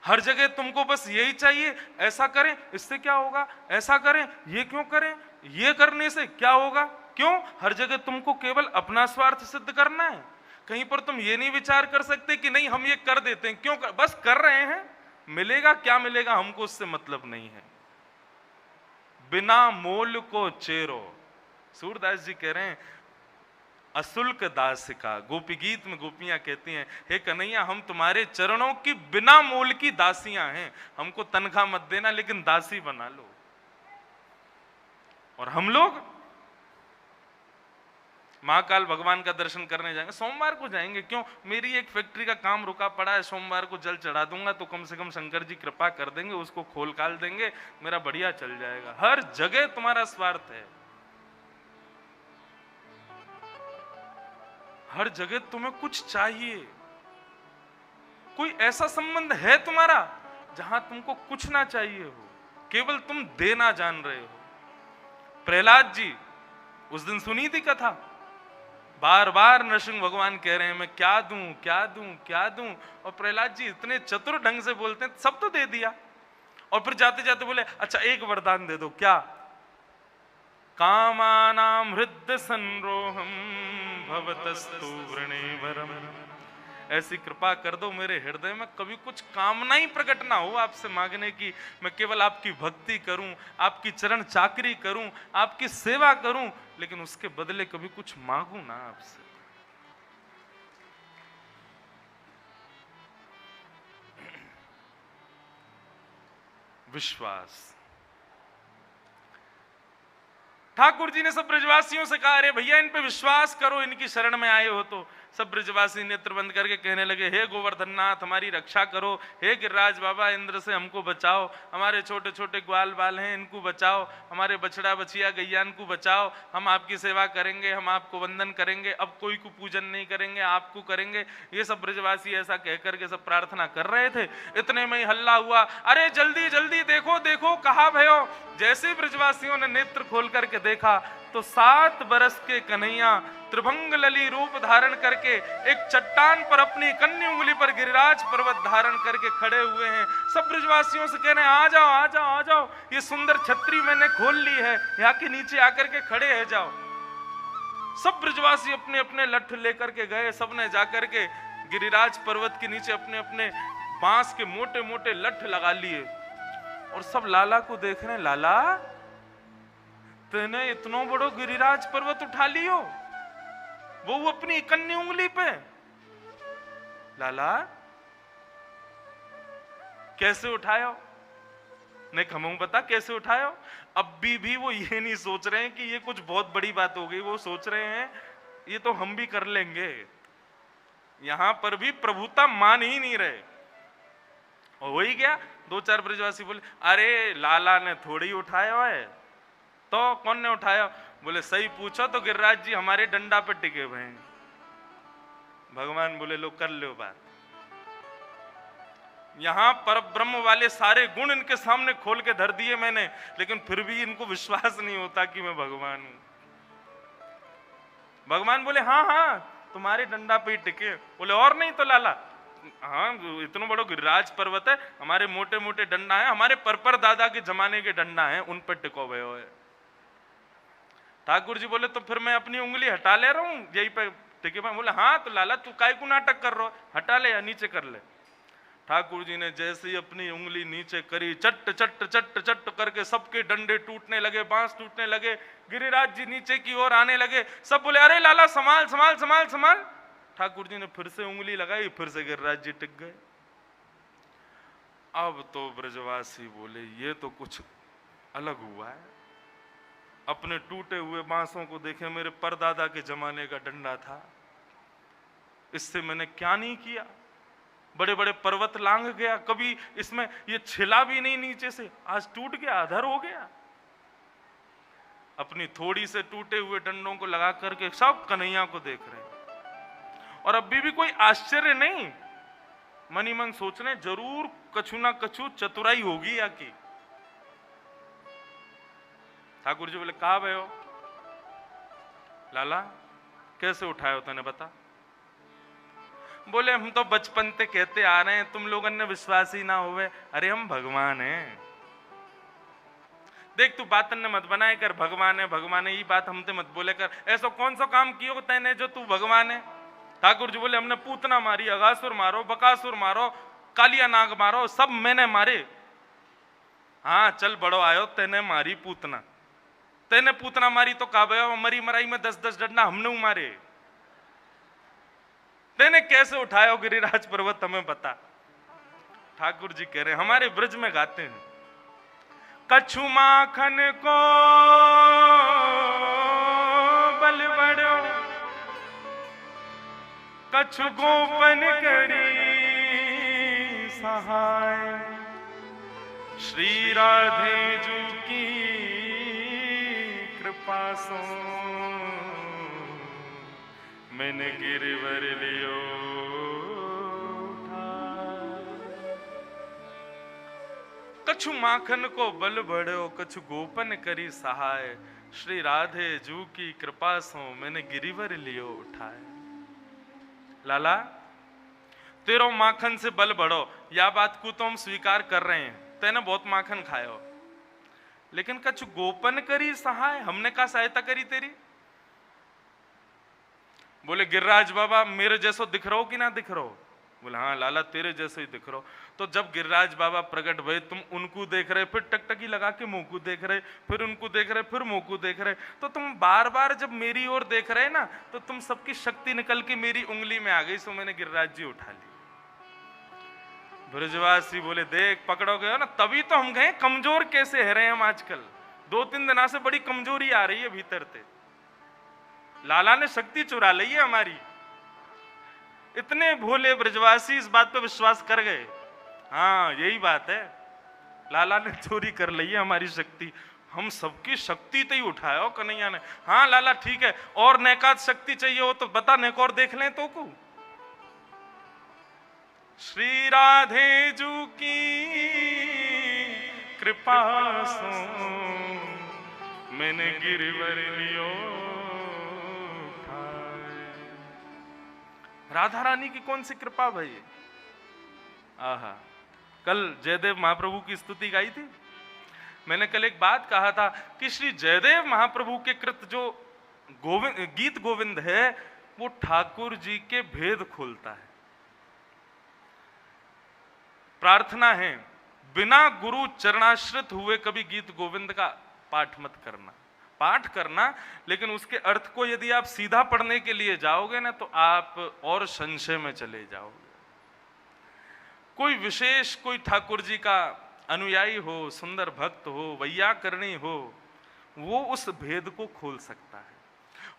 हर जगह तुमको बस यही चाहिए, ऐसा करें इससे क्या होगा, ऐसा करें, ये क्यों करें, ये करने से क्या होगा? क्यों? हर जगह तुमको केवल अपना स्वार्थ सिद्ध करना है। कहीं पर तुम ये नहीं विचार कर सकते कि नहीं हम ये कर देते हैं, क्यों बस कर रहे हैं, मिलेगा क्या मिलेगा हमको उससे मतलब नहीं है। बिना मोल को चेरो। सूरदास जी कह रहे हैं, अशुल्क दासिका। गोपी गीत में गोपियां कहती हैं, हे कन्हैया हम तुम्हारे चरणों की बिना मोल की दासियां हैं, हमको तनख्वाह मत देना लेकिन दासी बना लो। और हम लोग महाकाल भगवान का दर्शन करने जाएंगे, सोमवार को जाएंगे। क्यों? मेरी एक फैक्ट्री का काम रुका पड़ा है, सोमवार को जल चढ़ा दूंगा तो कम से कम शंकर जी कृपा कर देंगे, उसको खोल काल देंगे, मेरा बढ़िया चल जाएगा। हर जगह तुम्हारा स्वार्थ है, हर जगह तुम्हें कुछ चाहिए। कोई ऐसा संबंध है तुम्हारा जहां तुमको कुछ ना चाहिए हो, केवल तुम देना जान रहे हो। प्रहलाद जी, उस दिन सुनी थी कथा, बार बार नरसिंह भगवान कह रहे हैं मैं क्या दूं क्या दूं क्या दूं, और प्रहलाद जी इतने चतुर ढंग से बोलते हैं, सब तो दे दिया। और फिर जाते जाते बोले अच्छा एक वरदान दे दो। क्या? कामानाम हृदय संरोहम भवतस्तु वृणेवरम। ऐसी कृपा कर दो मेरे हृदय में कभी कुछ कामना ही प्रकट ना हो आपसे मांगने की, मैं केवल आपकी भक्ति करूं, आपकी चरण चाकरी करूं, आपकी सेवा करूं, लेकिन उसके बदले कभी कुछ मांगू ना आपसे। विश्वास। ठाकुर जी ने सब ब्रजवासियों से कहा, अरे भैया इन पे विश्वास करो, इनकी शरण में आए हो तो। सब ब्रजवासी नेत्र बंद करके कहने लगे, हे गोवर्धन नाथ हमारी रक्षा करो, हे गिरिराज बाबा इंद्र से हमको बचाओ, हमारे छोटे छोटे ग्वाल बाल हैं इनको बचाओ, हमारे बछड़ा बछिया गैया इनको बचाओ, हम आपकी सेवा करेंगे, हम आपको वंदन करेंगे, अब कोई को पूजन नहीं करेंगे, आपको करेंगे। ये सब ब्रजवासी ऐसा कह करके सब प्रार्थना कर रहे थे। इतने में ही हल्ला हुआ, अरे जल्दी जल्दी देखो देखो कहाँ भयो। जैसे ब्रजवासियों ने नेत्र खोल करके देखा तो 7 बरस के कन्हैया त्रिभंग लली रूप धारण करके एक चट्टान पर अपनी कन्नी उंगली पर गिरिराज पर्वत धारण करके खड़े हुए हैं। सब ब्रजवासियों से कह रहे हैं, आ जाओ आ जाओ आ जाओ, ये सुंदर छतरी मैंने खोल ली है, यहाँ के नीचे आकर के खड़े है जाओ। सब ब्रजवासी अपने अपने लठ लेकर के गए, सबने जाकर के गिरिराज पर्वत के नीचे अपने अपने बांस के मोटे मोटे लठ लगा लिए और सब लाला को देख रहे हैं, लाला तूने इतनो बड़ो गिरिराज पर्वत उठा लियो, वो अपनी कन्नी उंगली पे। लाला कैसे उठायो? नहीं खमऊ बता कैसे उठायो? अब भी वो ये नहीं सोच रहे हैं कि ये कुछ बहुत बड़ी बात हो गई, वो सोच रहे हैं ये तो हम भी कर लेंगे। यहां पर भी प्रभुता मान ही नहीं रहे। और हो ही गया, 2-4 ब्रजवासी बोले, अरे लाला ने थोड़ी उठाया है, तो कौन ने उठाया? बोले सही पूछो तो गिरिराज जी हमारे डंडा पे टिके हुए हैं। भगवान बोले लो कर लो बात। यहां पर ब्रह्म वाले सारे गुण इनके सामने खोल के धर दिए मैंने, लेकिन फिर भी इनको विश्वास नहीं होता कि मैं भगवान हूं। भगवान बोले हाँ हाँ तुम्हारे डंडा पे ही टिके। बोले और नहीं तो लाला? हाँ इतना बड़ा गिरिराज पर्वत है, हमारे मोटे मोटे डंडा है, हमारे परपर दादा के जमाने के डंडा है, उन पर टिको हुए हो। ठाकुर जी बोले तो फिर मैं अपनी उंगली हटा ले रहा हूं यही पे टिके। बोले हाँ तो लाला तू काय को नाटक कर रहा, हटा ले या नीचे कर ले। ठाकुर जी ने जैसे ही अपनी उंगली नीचे करी, चट चट चट चट करके सबके डंडे टूटने लगे, बांस टूटने लगे, गिरिराज जी नीचे की ओर आने लगे। सब बोले अरे लाला संभाल संभाल संभाल संभाल। ठाकुर जी ने फिर से उंगली लगाई, फिर से गिरिराज जी टिक गए। अब तो ब्रजवासी बोले ये तो कुछ अलग हुआ है। अपने टूटे हुए बांसों को देखे, मेरे परदादा के जमाने का डंडा था, इससे मैंने क्या नहीं किया, बड़े बड़े पर्वत लांघ गया, कभी इसमें ये छिला भी नहीं नीचे से, आज टूट गया, अधर हो गया। अपनी थोड़ी से टूटे हुए डंडों को लगा करके सब कन्हैया को देख रहे हैं। और अभी भी कोई आश्चर्य नहीं, मनी मन सोच रहे जरूर कछु ना कछु चतुराई होगी या की। ठाकुर जी बोले कहा भयो? लाला कैसे उठायो तूने बता। बोले हम तो बचपन से कहते आ रहे हैं, तुम लोगों ने विश्वास ही ना हुए। अरे हम भगवान हैं, देख तू बातन ने मत बनाए कर, भगवान है ये बात हमसे मत बोले कर। ऐसा कौन सा काम कियो तैने जो तू भगवान है? ठाकुर जी बोले हमने पूतना मारी, अगासुर मारो, बकासुर मारो, कालिया नाग मारो, सब मैंने मारे। हाँ चल बड़ो आयो, तेने मारी पूतना, तेने पूतना मारी तो कहा मरी मराई में 10-10 डंडा हमने मारे। तेने कैसे उठाया गिरिराज पर्वत हमें बता। ठाकुर जी कह रहे हमारे ब्रज में गाते हैं, कछु माखन को बल बड़ो, कछु गोपन करी सहाय, श्री राधे जू की कृपा सो मैंने गिरवर लियो कछु माखन को बल बढ़ो, कछु गोपन करी सहाय, श्री राधे जू की कृपा सो मैंने गिरिवर लियो उठाए। लाला तेरो माखन से बल बढ़ो, या बात को तो हम स्वीकार कर रहे हैं, तेने बहुत माखन खायो, लेकिन कछु गोपन करी सहाय, हमने क्या सहायता करी तेरी? बोले गिरिराज बाबा मेरे जैसो दिख रहो कि ना दिख रहो? बोले हाँ लाला तेरे जैसे ही दिख रहो। तो जब गिरिराज बाबा प्रकट भये तुम उनको देख रहे, फिर टकटकी लगा के मुंह को देख रहे, फिर उनको देख रहे, फिर मुंह को देख रहे, तो तुम बार बार जब मेरी ओर देख रहे ना तो तुम सबकी शक्ति निकल के मेरी उंगली में आ गई, सो मैंने गिरिराज जी उठा ली। ब्रजवासी बोले देख पकड़ोगे हो ना, तभी तो हम गए कमजोर कैसे है रहे हम आजकल, 2-3 दिनों से बड़ी कमजोरी आ रही है भीतर से, लाला ने शक्ति चुरा ली है हमारी। इतने भोले ब्रजवासी इस बात पे विश्वास कर गए। हाँ यही बात है, लाला ने चोरी कर ली है हमारी शक्ति, हम सबकी शक्ति तो ही उठाया हो कन्हैया ने। हाँ लाला ठीक है, और नैकात शक्ति चाहिए हो तो बता, नेक और देख लें तो को। श्री राधे जू की कृपा सो मैंने गिरवर लियो उठाए। राधा रानी की कौन सी कृपा भाई। आहा, कल जयदेव महाप्रभु की स्तुति गाई थी। मैंने कल एक बात कहा था कि श्री जयदेव महाप्रभु के कृत जो गीत गोविंद है वो ठाकुर जी के भेद खोलता है। प्रार्थना है बिना गुरु चरणाश्रित हुए कभी गीत गोविंद का पाठ मत करना। पाठ करना, लेकिन उसके अर्थ को यदि आप सीधा पढ़ने के लिए जाओगे ना तो आप और संशय में चले जाओगे। कोई विशेष कोई ठाकुर जी का अनुयायी हो, सुंदर भक्त हो, वैयाकरणी हो, वो उस भेद को खोल सकता है।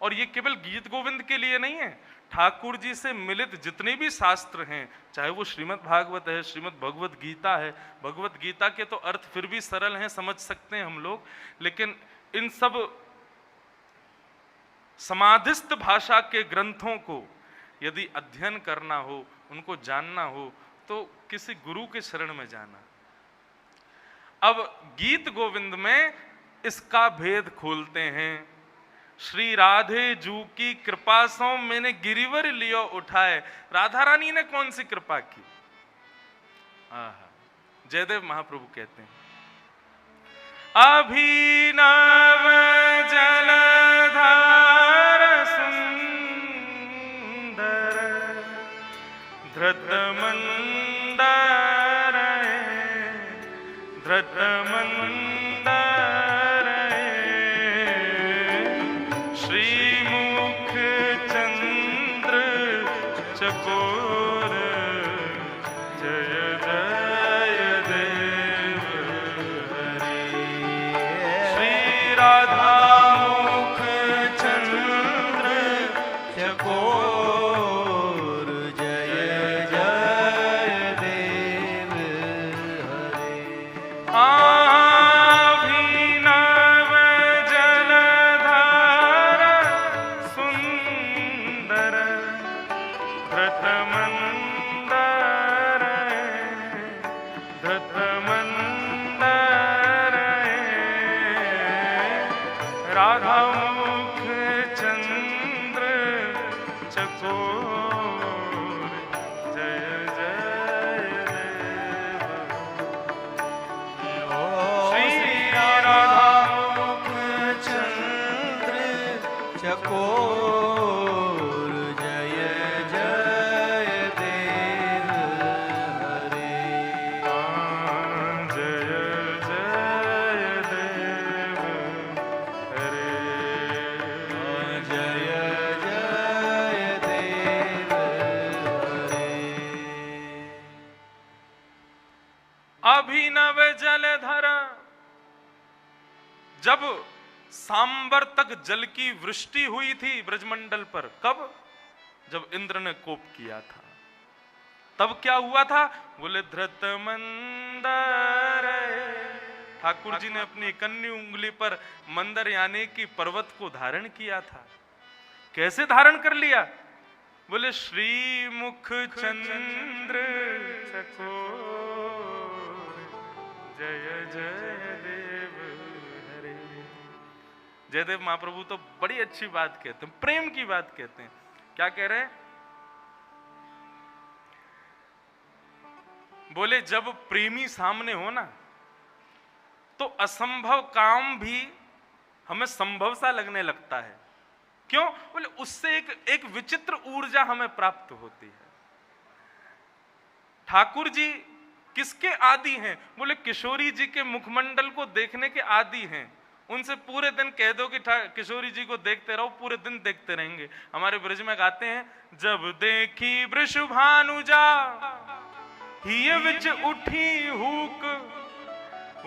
और ये केवल गीत गोविंद के लिए नहीं है, ठाकुर जी से मिलित जितने भी शास्त्र हैं, चाहे वो श्रीमद् भागवत है, श्रीमद् भगवत गीता है। भगवत गीता के तो अर्थ फिर भी सरल हैं, समझ सकते हैं हम लोग, लेकिन इन सब समाधिस्थ भाषा के ग्रंथों को यदि अध्ययन करना हो, उनको जानना हो, तो किसी गुरु के शरण में जाना। अब गीत गोविंद में इसका भेद खोलते हैं। श्री राधे जू की कृपा सो मैंने गिरिवर लियो उठाए। राधा रानी ने कौन सी कृपा की। जयदेव महाप्रभु कहते हैं अभिनव जलधार सुंदर धृत मंदर धृत मंदर श्रीमुख चंद्र चकोर जय जय देव हरि। श्री राधा मुख चंद्र चकोर जय जय देव हरि। अभिनव जलधार सुंदर धृत मंदर धृत मंदर राधा मुख चंद्र चकोर जय जय देव। श्री राधा मुख चंद्र चकोर जय जय देव हरे। जय जय देव हरे। जय जय देव हरे। अभिनव जलधर, जब सांबर तक जल की वृष्टि हुई थी ब्रजमंडल पर, कब? जब इंद्र ने कोप किया था, तब क्या हुआ था? बोले धृत मंदर। ठाकुर जी ने अपनी कन्नी उंगली पर मंदर यानी कि पर्वत को धारण किया था। कैसे धारण कर लिया? बोले श्री मुख चंद्र चकोर जय जय देव हरे। जयदेव महाप्रभु तो बड़ी अच्छी बात कहते हैं, प्रेम की बात कहते हैं। क्या कह रहे हैं? बोले जब प्रेमी सामने हो ना तो असंभव काम भी हमें संभव सा लगने लगता है। क्यों? बोले उससे एक विचित्र ऊर्जा हमें प्राप्त होती है। ठाकुर जी किसके आदि हैं? बोले किशोरी जी के मुखमंडल को देखने के आदि हैं। उनसे पूरे दिन कह दो कि किशोरी जी को देखते रहो, पूरे दिन देखते रहेंगे। हमारे ब्रज में गाते हैं, जब देखी वृषभानुजा हिय विच उठी हुक,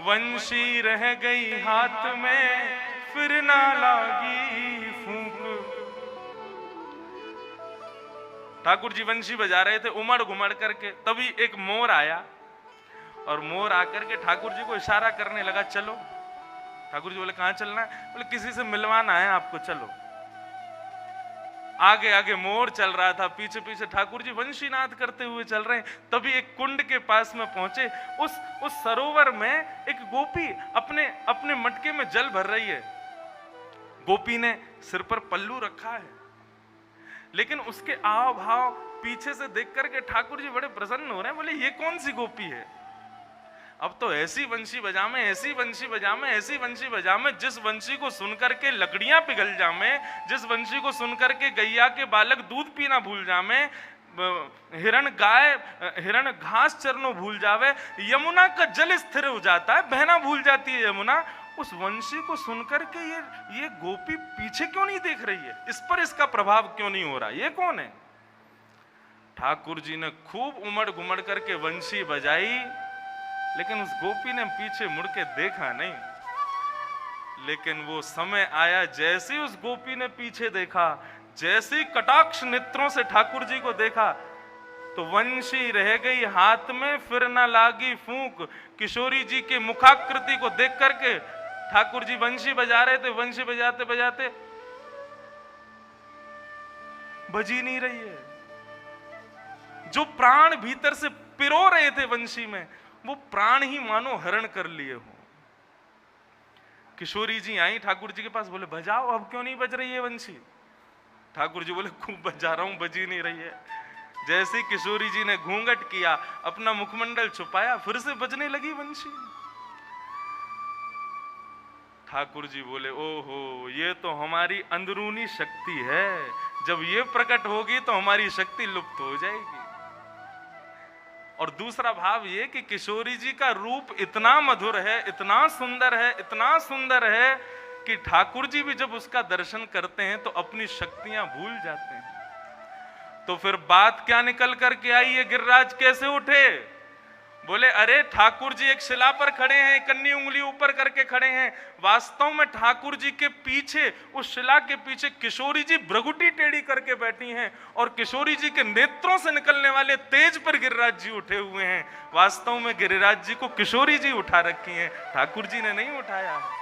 वंशी रह गई हाथ में फिर ना लागी फूंक। ठाकुर जी वंशी बजा रहे थे उमड़ घुमड़ करके, तभी एक मोर आया और मोर आकर के ठाकुर जी को इशारा करने लगा, चलो। ठाकुर जी बोले कहां चलना है? बोले किसी से मिलवाना है आपको, चलो। आगे आगे मोर चल रहा था, पीछे पीछे ठाकुर जी वंशीनाद करते हुए चल रहे हैं। तभी एक कुंड के पास में पहुंचे। उस सरोवर में एक गोपी अपने अपने मटके में जल भर रही है। गोपी ने सिर पर पल्लू रखा है, लेकिन उसके आव भाव पीछे से देख करके ठाकुर जी बड़े प्रसन्न हो रहे हैं। बोले ये कौन सी गोपी है? अब तो ऐसी वंशी बजामे, ऐसी वंशी बजामे, ऐसी वंशी बजामे, जिस वंशी को सुनकर के लकड़ियां पिघल जामे, जिस वंशी को सुनकर के गैया के बालक दूध पीना भूल जामे, हिरण घास चरनो भूल जावे, यमुना का जल स्थिर हो जाता है, बहना भूल जाती है यमुना। उस वंशी को सुनकर के ये गोपी पीछे क्यों नहीं देख रही है? इस पर इसका प्रभाव क्यों नहीं हो रहा? ये कौन है? ठाकुर जी ने खूब उमड़ घुमड़ करके वंशी बजाई, लेकिन उस गोपी ने पीछे मुड़ के देखा नहीं। लेकिन वो समय आया, जैसे उस गोपी ने पीछे देखा, जैसे कटाक्ष नेत्रों से ठाकुर जी को देखा, तो वंशी रह गई हाथ में, फिर न लागी फूंक। किशोरी जी के मुखाकृति को देख करके ठाकुर जी वंशी बजा रहे थे, वंशी बजाते बजाते बजी नहीं रही है। जो प्राण भीतर से पिरो रहे थे वंशी में, वो प्राण ही मानो हरण कर लिए हो। किशोरी जी आई ठाकुर जी के पास, बोले बजाओ, अब क्यों नहीं बज रही है वंशी? ठाकुर जी बोले खूब बजा रहा हूं, बजी नहीं रही है। जैसे किशोरी जी ने घूंघट किया, अपना मुखमंडल छुपाया, फिर से बजने लगी वंशी। ठाकुर जी बोले ओहो, ये तो हमारी अंदरूनी शक्ति है, जब ये प्रकट होगी तो हमारी शक्ति लुप्त हो जाएगी। और दूसरा भाव ये कि किशोरी जी का रूप इतना मधुर है, इतना सुंदर है, इतना सुंदर है कि ठाकुर जी भी जब उसका दर्शन करते हैं तो अपनी शक्तियां भूल जाते हैं। तो फिर बात क्या निकल करके आई? ये गिरिराज कैसे उठे? बोले अरे ठाकुर जी एक शिला पर खड़े हैं, कन्नी उंगली ऊपर करके खड़े हैं। वास्तव में ठाकुर जी के पीछे, उस शिला के पीछे किशोरी जी भ्रगुटी टेढ़ी करके बैठी हैं, और किशोरी जी के नेत्रों से निकलने वाले तेज पर गिरिराज जी उठे हुए हैं। वास्तव में गिरिराज जी को किशोरी जी उठा रखी हैं, ठाकुर जी ने नहीं उठाया है।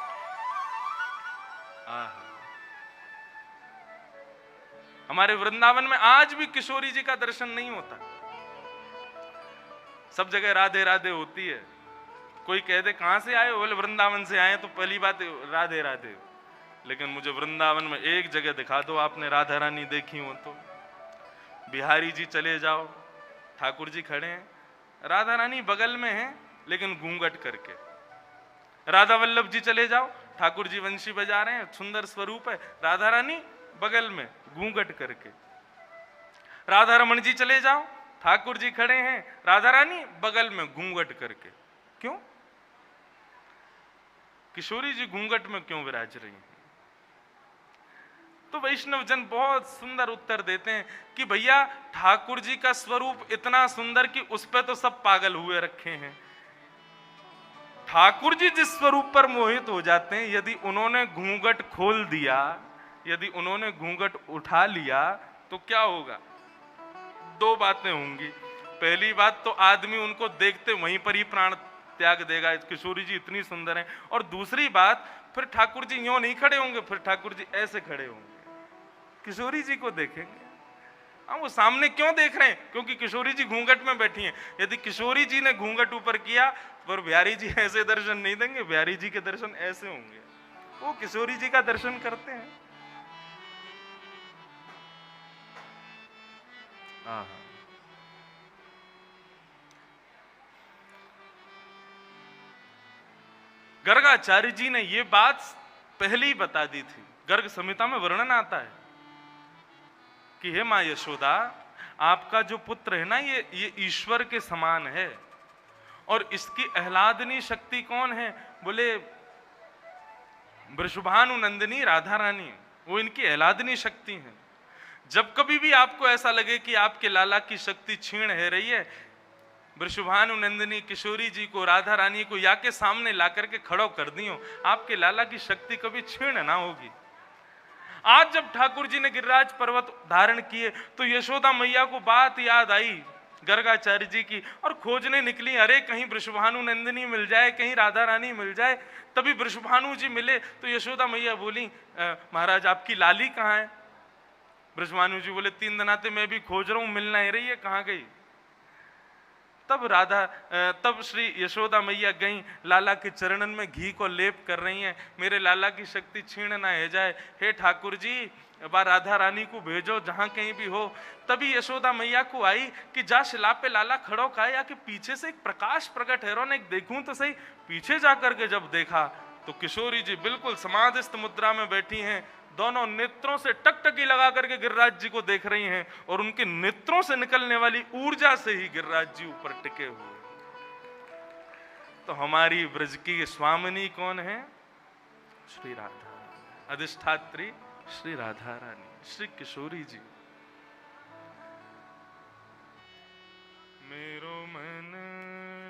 हमारे वृंदावन में आज भी किशोरी जी का दर्शन नहीं होता। सब जगह राधे राधे होती है। कोई कह दे कहां से आए, बोले वृंदावन से आए, तो पहली बात राधे राधे। लेकिन मुझे वृंदावन में एक जगह दिखा दो, आपने राधा रानी देखी हो तो। बिहारी जी चले जाओ, ठाकुर जी खड़े हैं, राधा रानी बगल में है लेकिन घूंघट करके। राधा वल्लभ जी चले जाओ, ठाकुर जी वंशी बजा रहे हैं, सुंदर स्वरूप है, राधा रानी बगल में घूंघट करके। राधा रमन जी चले जाओ, ठाकुर जी खड़े हैं, राधा रानी बगल में घूंघट करके। क्यों? किशोरी जी घूंघट में क्यों विराज रही हैं? तो वैष्णव जन बहुत सुंदर उत्तर देते हैं कि भैया ठाकुर जी का स्वरूप इतना सुंदर कि उस पे तो सब पागल हुए रखे हैं। ठाकुर जी जिस स्वरूप पर मोहित हो जाते हैं, यदि उन्होंने घूंघट खोल दिया, यदि उन्होंने घूंघट उठा लिया, तो क्या होगा? दो बातें होंगी। पहली बात तो आदमी उनको देखते वहीं पर ही प्राण त्याग देगा, किशोरी जी इतनी सुंदर हैं। और दूसरी बात, फिर ठाकुर जी यूं नहीं खड़े होंगे, फिर ठाकुर जी ऐसे खड़े होंगे, किशोरी जी को देखेंगे। हम वो सामने क्यों देख रहे हैं? क्योंकि किशोरी जी घूंघट में बैठी हैं। यदि किशोरी जी ने घूंघट ऊपर किया, पर बिहारी जी ऐसे दर्शन नहीं देंगे, बिहारी जी के दर्शन ऐसे होंगे। वो किशोरी जी का दर्शन करते हैं। गर्गाचार्य जी ने यह बात पहले ही बता दी थी। गर्ग संहिता में वर्णन आता है कि हे मां यशोदा, आपका जो पुत्र है ना, ये ईश्वर के समान है, और इसकी आह्लादनी शक्ति कौन है? बोले वृषभानुनंदिनी राधा रानी, वो इनकी आह्लादनी शक्ति है। जब कभी भी आपको ऐसा लगे कि आपके लाला की शक्ति क्षीण है रही है, वृषभानुनंदिनी किशोरी जी को, राधा रानी को या के सामने ला करके खड़ो कर दियो, आपके लाला की शक्ति कभी क्षीण ना होगी। आज जब ठाकुर जी ने गिरिराज पर्वत धारण किए तो यशोदा मैया को बात याद आई गर्गाचार्य जी की, और खोजने निकली, अरे कहीं वृषभानु नंदिनी मिल जाए, कहीं राधा रानी मिल जाए। तभी वृषभानु जी मिले तो यशोदा मैया बोली, महाराज आपकी लाली कहाँ है? वृषभानु जी बोले, 3 दिन आते मैं भी खोज रहा हूं, मिल नहीं रही है, कहाँ गई? तब श्री यशोदा मैया गई, लाला के चरणन में घी को लेप कर रही हैं, मेरे लाला की शक्ति छीण ना हो जाए, हे ठाकुर जी बा राधा रानी को भेजो जहां कहीं भी हो। तभी यशोदा मैया को आई कि जा शिला पे लाला खड़ो का, या कि पीछे से एक प्रकाश प्रकट है, ने देखूं तो सही। पीछे जाकर के जब देखा तो किशोरी जी बिल्कुल समाधिस्थ मुद्रा में बैठी हैं, दोनों नेत्रों से टकटकी लगा करके गिरिराज जी को देख रही हैं, और उनके नेत्रों से निकलने वाली ऊर्जा से ही गिरिराज जी ऊपर टिके हुए। तो हमारी ब्रज की स्वामिनी कौन है? श्री राधा, अधिष्ठात्री श्री राधा रानी, श्री किशोरी जी। मेरो मन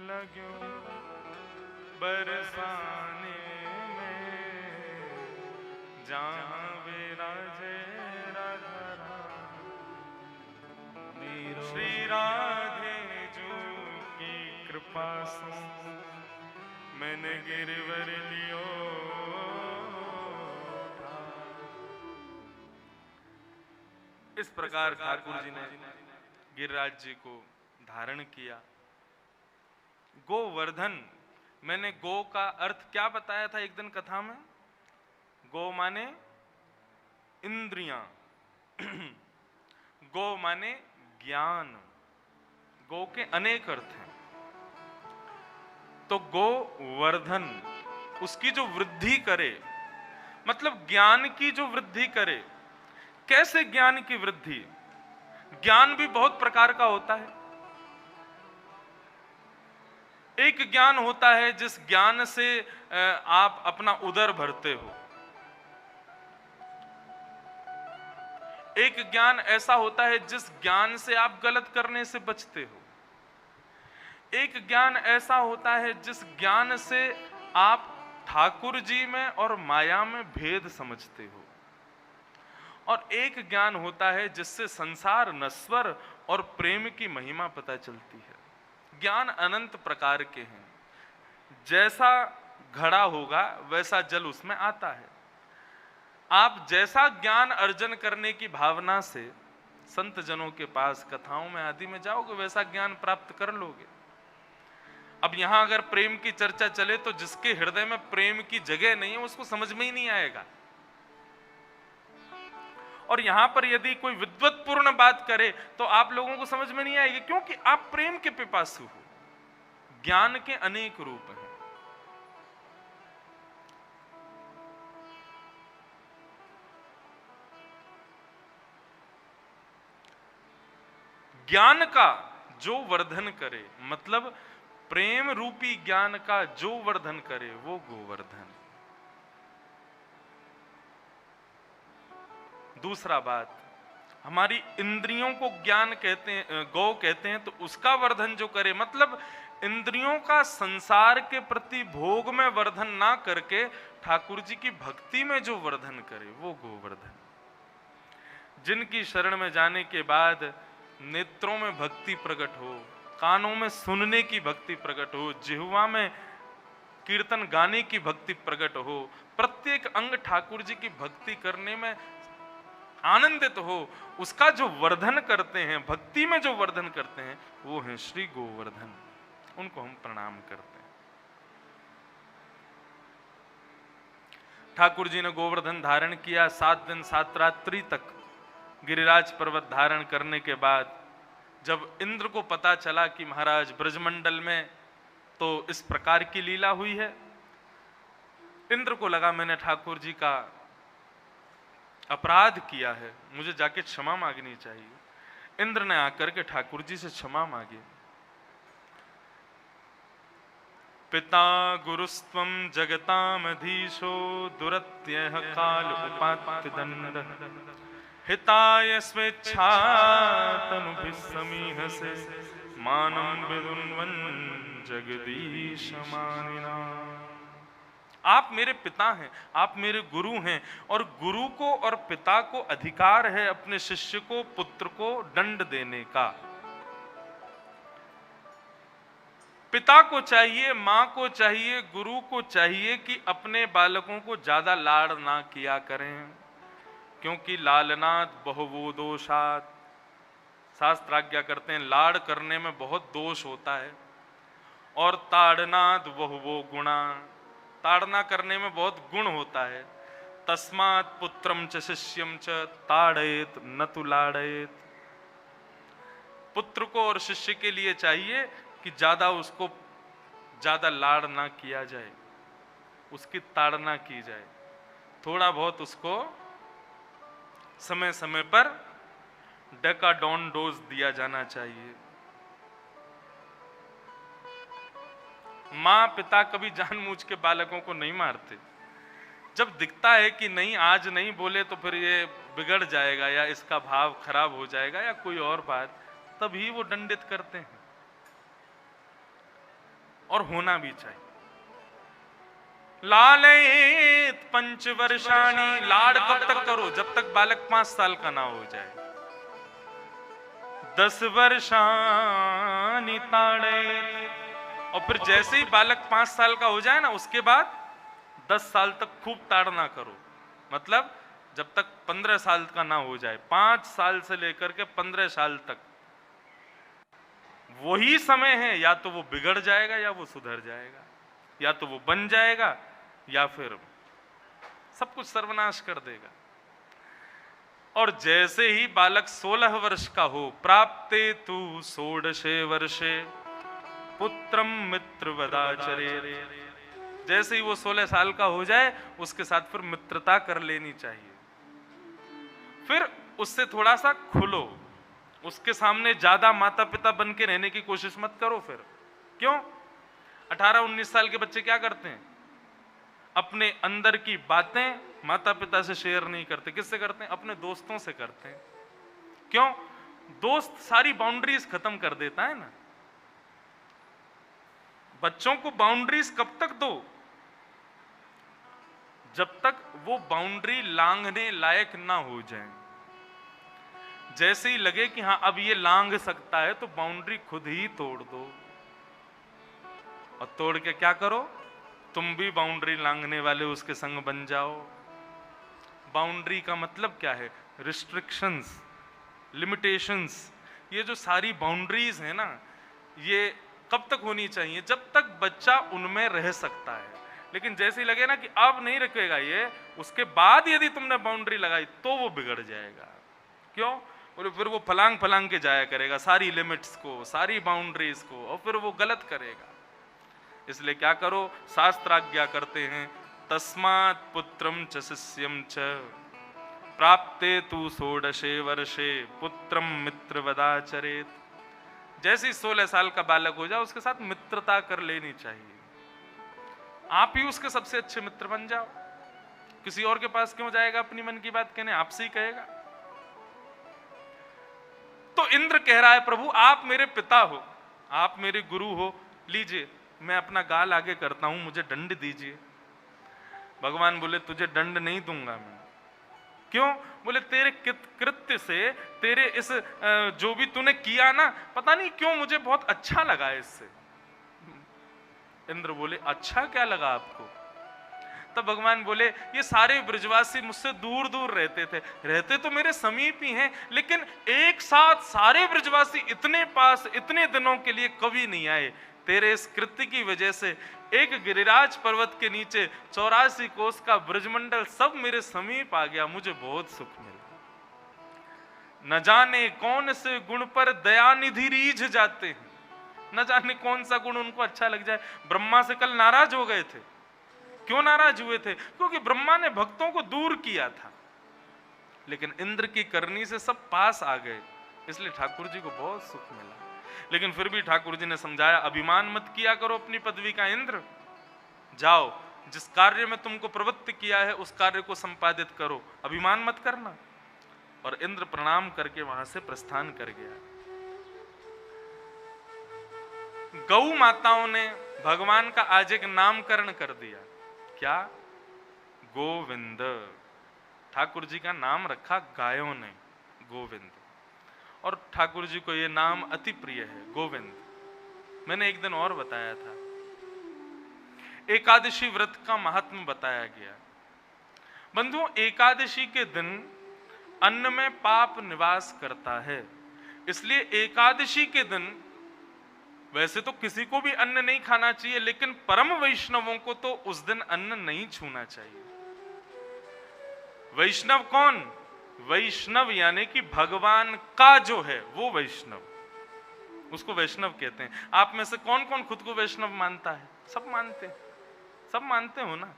लाग्यो बरसाने में, जहां विराजे राधा रानी, श्री राधे जो की कृपा से मैंने गिरवर लियो। इस प्रकार ठाकुर जी ने गिरिराज जी को धारण किया। गोवर्धन, मैंने गो का अर्थ क्या बताया था एक दिन कथा में? गो माने इंद्रियां, गो माने ज्ञान। गो के अनेक अर्थ हैं। तो गोवर्धन, उसकी जो वृद्धि करे, मतलब ज्ञान की जो वृद्धि करे। कैसे ज्ञान की वृद्धि? ज्ञान भी बहुत प्रकार का होता है। एक ज्ञान होता है जिस ज्ञान से आप अपना उदर भरते हो। एक ज्ञान ऐसा होता है जिस ज्ञान से आप गलत करने से बचते हो। एक ज्ञान ऐसा होता है जिस ज्ञान से आप ठाकुर जी में और माया में भेद समझते हो। और एक ज्ञान होता है जिससे संसार नश्वर और प्रेम की महिमा पता चलती है। ज्ञान अनंत प्रकार के हैं। जैसा घड़ा होगा वैसा जल उसमें आता है। आप जैसा ज्ञान अर्जन करने की भावना से संत जनों के पास कथाओं में आदि में जाओगे, वैसा ज्ञान प्राप्त कर लोगे। अब यहां अगर प्रेम की चर्चा चले तो जिसके हृदय में प्रेम की जगह नहीं है उसको समझ में ही नहीं आएगा। और यहां पर यदि कोई विद्वत्पूर्ण बात करे तो आप लोगों को समझ में नहीं आएगी, क्योंकि आप प्रेम के पिपासु हो। ज्ञान के अनेक रूप हैं। ज्ञान का जो वर्धन करे, मतलब प्रेम रूपी ज्ञान का जो वर्धन करे वो गोवर्धन। दूसरा बात, हमारी इंद्रियों को ज्ञान कहते हैं, गौ कहते हैं, तो उसका वर्धन जो करे, मतलब इंद्रियों का संसार के प्रति भोग में वर्धन ना करके ठाकुर जी की भक्ति में जो वर्धन करे वो गोवर्धन। जिनकी शरण में जाने के बाद नेत्रों में भक्ति प्रकट हो, कानों में सुनने की भक्ति प्रकट हो, जिह्वा में कीर्तन गाने की भक्ति प्रकट हो, प्रत्येक अंग ठाकुर जी की भक्ति करने में आनंदित हो, उसका जो वर्धन करते हैं, भक्ति में जो वर्धन करते हैं, वो है श्री गोवर्धन। उनको हम प्रणाम करते हैं। ठाकुर जी ने गोवर्धन धारण किया। 7 दिन 7 रात्रि तक गिरिराज पर्वत धारण करने के बाद जब इंद्र को पता चला कि महाराज ब्रजमंडल में तो इस प्रकार की लीला हुई है, इंद्र को लगा मैंने ठाकुर जी का अपराध किया है, मुझे जाके क्षमा मांगनी चाहिए। इंद्र ने आकर के ठाकुर जी से क्षमा मांगी। पिता गुरुस्त्वं जगतामधीशो दुरत्यः काल उपात्त दंड हिताय स्वेच्छा तनुभिस्समीहसे मानं विदुन्वन् जगदीश मानिना। आप मेरे पिता हैं, आप मेरे गुरु हैं, और गुरु को और पिता को अधिकार है अपने शिष्य को, पुत्र को दंड देने का। पिता को चाहिए, मां को चाहिए, गुरु को चाहिए कि अपने बालकों को ज्यादा लाड़ ना किया करें, क्योंकि लालनात बहुवो दोषात, शास्त्र आज्ञा करते हैं लाड़ करने में बहुत दोष होता है, और ताड़नाद बहुवो गुणा, ताड़ना करने में बहुत गुण होता है। तस्मात् पुत्रम च शिष्यम च ताड़येत न तु लाड़येत, पुत्र को और शिष्य के लिए चाहिए कि उसको ज्यादा लाड़ ना किया जाए, उसकी ताड़ना की जाए, थोड़ा बहुत उसको समय समय पर डेकाडोन डोज दिया जाना चाहिए। माँ पिता कभी जानबूझ के बालकों को नहीं मारते, जब दिखता है कि नहीं आज नहीं बोले तो फिर ये बिगड़ जाएगा या इसका भाव खराब हो जाएगा या कोई और बात, तभी वो दंडित करते हैं, और होना भी चाहिए। लालयेत पंचवर्षाणि, लाड़ कब तक करो? जब तक बालक 5 साल का ना हो जाए। 10 वर्षाणि ताड़येत, और फिर जैसे ही बालक 5 साल का हो जाए ना, उसके बाद 10 साल तक खूब ताड़ना करो। मतलब जब तक 15 साल का ना हो जाए, 5 साल से लेकर के 15 साल तक वही समय है, या तो वो बिगड़ जाएगा या वो सुधर जाएगा, या तो वो बन जाएगा या फिर सब कुछ सर्वनाश कर देगा। और जैसे ही बालक 16 वर्ष का हो, प्राप्ते तु 16 वर्षे पुत्रम मित्र वदाचरेत्, जैसे ही वो 16 साल का हो जाए उसके साथ फिर मित्रता कर लेनी चाहिए। फिर उससे थोड़ा सा खुलो, उसके सामने ज्यादा माता पिता बन के रहने की कोशिश मत करो। फिर क्यों? 18-19 साल के बच्चे क्या करते हैं? अपने अंदर की बातें माता पिता से शेयर नहीं करते। किससे करते हैं? अपने दोस्तों से करते हैं। क्यों? दोस्त सारी बाउंड्रीज खत्म कर देता है ना। बच्चों को बाउंड्रीज कब तक दो? जब तक वो बाउंड्री लांघने लायक ना हो जाए। जैसे ही लगे कि हाँ अब ये लांघ सकता है, तो बाउंड्री खुद ही तोड़ दो। और तोड़ के क्या करो? तुम भी बाउंड्री लांघने वाले उसके संग बन जाओ। बाउंड्री का मतलब क्या है? Restrictions, limitations. ये जो सारी बाउंड्रीज है ना, ये कब तक होनी चाहिए? जब तक बच्चा उनमें रह सकता है। लेकिन जैसे ही लगे ना कि अब नहीं रखेगा ये, उसके बाद यदि तुमने बाउंड्री लगाई तो वो बिगड़ जाएगा। क्यों? बोले फिर वो फलांग फलांग के जाया करेगा सारी लिमिट्स को, सारी बाउंड्रीज को, और फिर वो गलत करेगा। इसलिए क्या करो? शास्त्र आज्ञा करते हैं, तस्मात् पुत्रम च शिष्यम च प्राप्ते तु 16 वर्षे पुत्रम मित्र वदाचरेत्। जैसे ही 16 साल का बालक हो जाए उसके साथ मित्रता कर लेनी चाहिए। आप ही उसके सबसे अच्छे मित्र बन जाओ। किसी और के पास क्यों जाएगा अपनी मन की बात कहने? आपसे ही कहेगा। तो इंद्र कह रहा है, प्रभु आप मेरे पिता हो, आप मेरे गुरु हो, लीजिए मैं अपना गाल आगे करता हूं, मुझे दंड दीजिए। भगवान बोले तुझे दंड नहीं दूंगा मैं। क्यों? बोले तेरे कृत्य से, तेरे इस जो भी तूने किया ना, पता नहीं क्यों मुझे बहुत अच्छा लगा इससे। इंद्र बोले अच्छा क्या लगा आपको? तब भगवान बोले ये सारे ब्रजवासी मुझसे दूर दूर रहते थे, रहते तो मेरे समीप ही हैं, लेकिन एक साथ सारे ब्रजवासी इतने पास इतने दिनों के लिए कभी नहीं आए। तेरे इस कृत्य की वजह से एक गिरिराज पर्वत के नीचे 84 कोस का ब्रजमंडल सब मेरे समीप आ गया, मुझे बहुत सुख मिला। न जाने कौन से गुण पर दयानिधि रीझ जाते हैं, न जाने कौन सा गुण उनको अच्छा लग जाए। ब्रह्मा से कल नाराज हो गए थे। क्यों नाराज हुए थे? क्योंकि ब्रह्मा ने भक्तों को दूर किया था, लेकिन इंद्र की करनी से सब पास आ गए, इसलिए ठाकुर जी को बहुत सुख मिला। लेकिन फिर भी ठाकुर जी ने समझाया, अभिमान मत किया करो अपनी पदवी का। इंद्र जाओ, जिस कार्य में तुमको प्रवृत्त किया है उस कार्य को संपादित करो, अभिमान मत करना। और इंद्र प्रणाम करके वहां से प्रस्थान कर गया। गौ माताओं ने भगवान का आज एक नामकरण कर दिया। क्या? गोविंद। ठाकुर जी का नाम रखा गायों ने, गोविंद। और ठाकुर जी को ये नाम अति प्रिय है, गोविंद। मैंने एक दिन और बताया था, एकादशी व्रत का महात्म्य बताया गया। बंधुओं, एकादशी के दिन अन्न में पाप निवास करता है, इसलिए एकादशी के दिन वैसे तो किसी को भी अन्न नहीं खाना चाहिए, लेकिन परम वैष्णवों को तो उस दिन अन्न नहीं छूना चाहिए। वैष्णव कौन? वैष्णव यानी कि भगवान का जो है वो वैष्णव, उसको वैष्णव कहते हैं। आप में से कौन कौन खुद को वैष्णव मानता है? सब मानते हैं, सब मानते हो ना।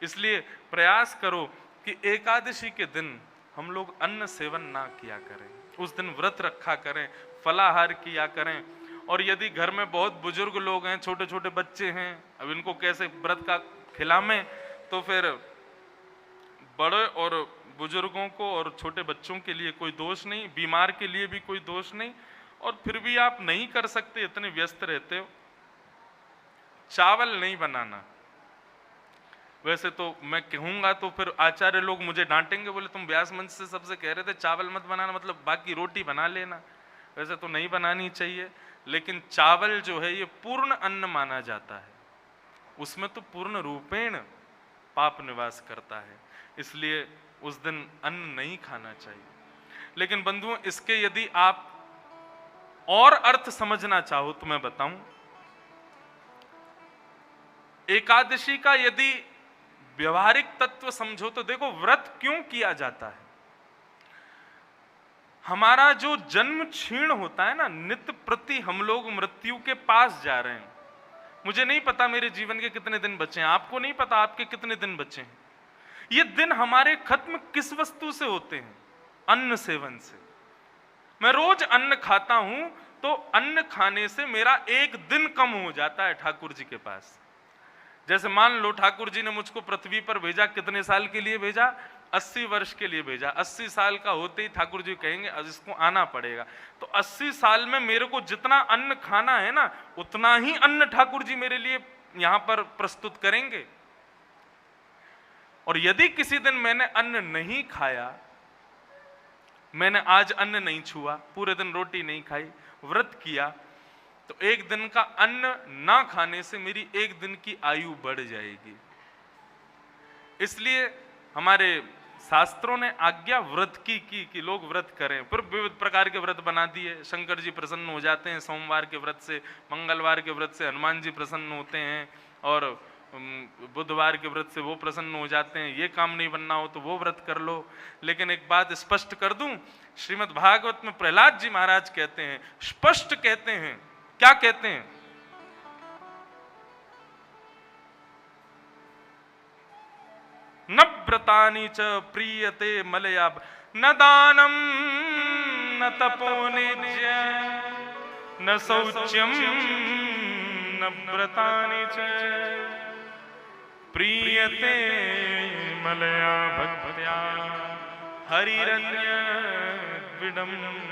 इसलिए प्रयास करो कि एकादशी के दिन हम लोग अन्न सेवन ना किया करें, उस दिन व्रत रखा करें, फलाहार किया करें। और यदि घर में बहुत बुजुर्ग लोग हैं, छोटे छोटे बच्चे हैं, अब इनको कैसे व्रत का खिलावें, तो फिर बड़े और बुजुर्गों को और छोटे बच्चों के लिए कोई दोष नहीं, बीमार के लिए भी कोई दोष नहीं। और फिर भी आप नहीं कर सकते, इतने व्यस्त रहते हो, चावल नहीं बनाना। वैसे तो मैं कहूंगा तो फिर आचार्य लोग मुझे डांटेंगे, बोले तुम व्यास मंच से सबसे कह रहे थे चावल मत बनाना, मतलब बाकी रोटी बना लेना। वैसे तो नहीं बनानी चाहिए, लेकिन चावल जो है ये पूर्ण अन्न माना जाता है, उसमें तो पूर्ण रूपेण पाप निवास करता है, इसलिए उस दिन अन्न नहीं खाना चाहिए। लेकिन बंधुओं, इसके यदि आप और अर्थ समझना चाहो तो मैं बताऊं, एकादशी का यदि व्यवहारिक तत्व समझो तो देखो, व्रत क्यों किया जाता है? हमारा जो जन्म क्षीण होता है ना, नित्य प्रति हम लोग मृत्यु के पास जा रहे हैं। मुझे नहीं पता मेरे जीवन के कितने दिन बचे हैं, आपको नहीं पता आपके कितने दिन बचे हैं। ये दिन हमारे खत्म किस वस्तु से होते हैं? अन्न सेवन से। मैं रोज अन्न खाता हूं तो अन्न खाने से मेरा एक दिन कम हो जाता है ठाकुर जी के पास। जैसे मान लो ठाकुर जी ने मुझको पृथ्वी पर भेजा, कितने साल के लिए भेजा? 80 वर्ष के लिए भेजा। 80 साल का होते ही ठाकुर जी कहेंगे अब इसको आना पड़ेगा। तो 80 साल में मेरे को जितना अन्न खाना है ना, उतना ही अन्न ठाकुर जी मेरे लिए यहां पर प्रस्तुत करेंगे। और यदि किसी दिन मैंने अन्न नहीं खाया, मैंने आज अन्न नहीं छुआ, पूरे दिन रोटी नहीं खाई, व्रत किया, तो एक दिन का अन्न ना खाने से मेरी एक दिन की आयु बढ़ जाएगी। इसलिए हमारे शास्त्रों ने आज्ञा व्रत की कि लोग व्रत करें। फिर विविध प्रकार के व्रत बना दिए, शंकर जी प्रसन्न हो जाते हैं सोमवार के व्रत से, मंगलवार के व्रत से हनुमान जी प्रसन्न होते हैं, और बुधवार के व्रत से वो प्रसन्न हो जाते हैं। ये काम नहीं बनना हो तो वो व्रत कर लो। लेकिन एक बात स्पष्ट कर दूं, श्रीमद् भागवत में प्रहलाद जी महाराज कहते हैं, स्पष्ट कहते हैं, क्या कहते हैं? न व्रतानि च प्रीयते मलया, न दानम न तपोनिज्य न शौच्यम न व्रतानि च प्रीयते मलया भक्त्या हरिरन्य विडम्बनम्।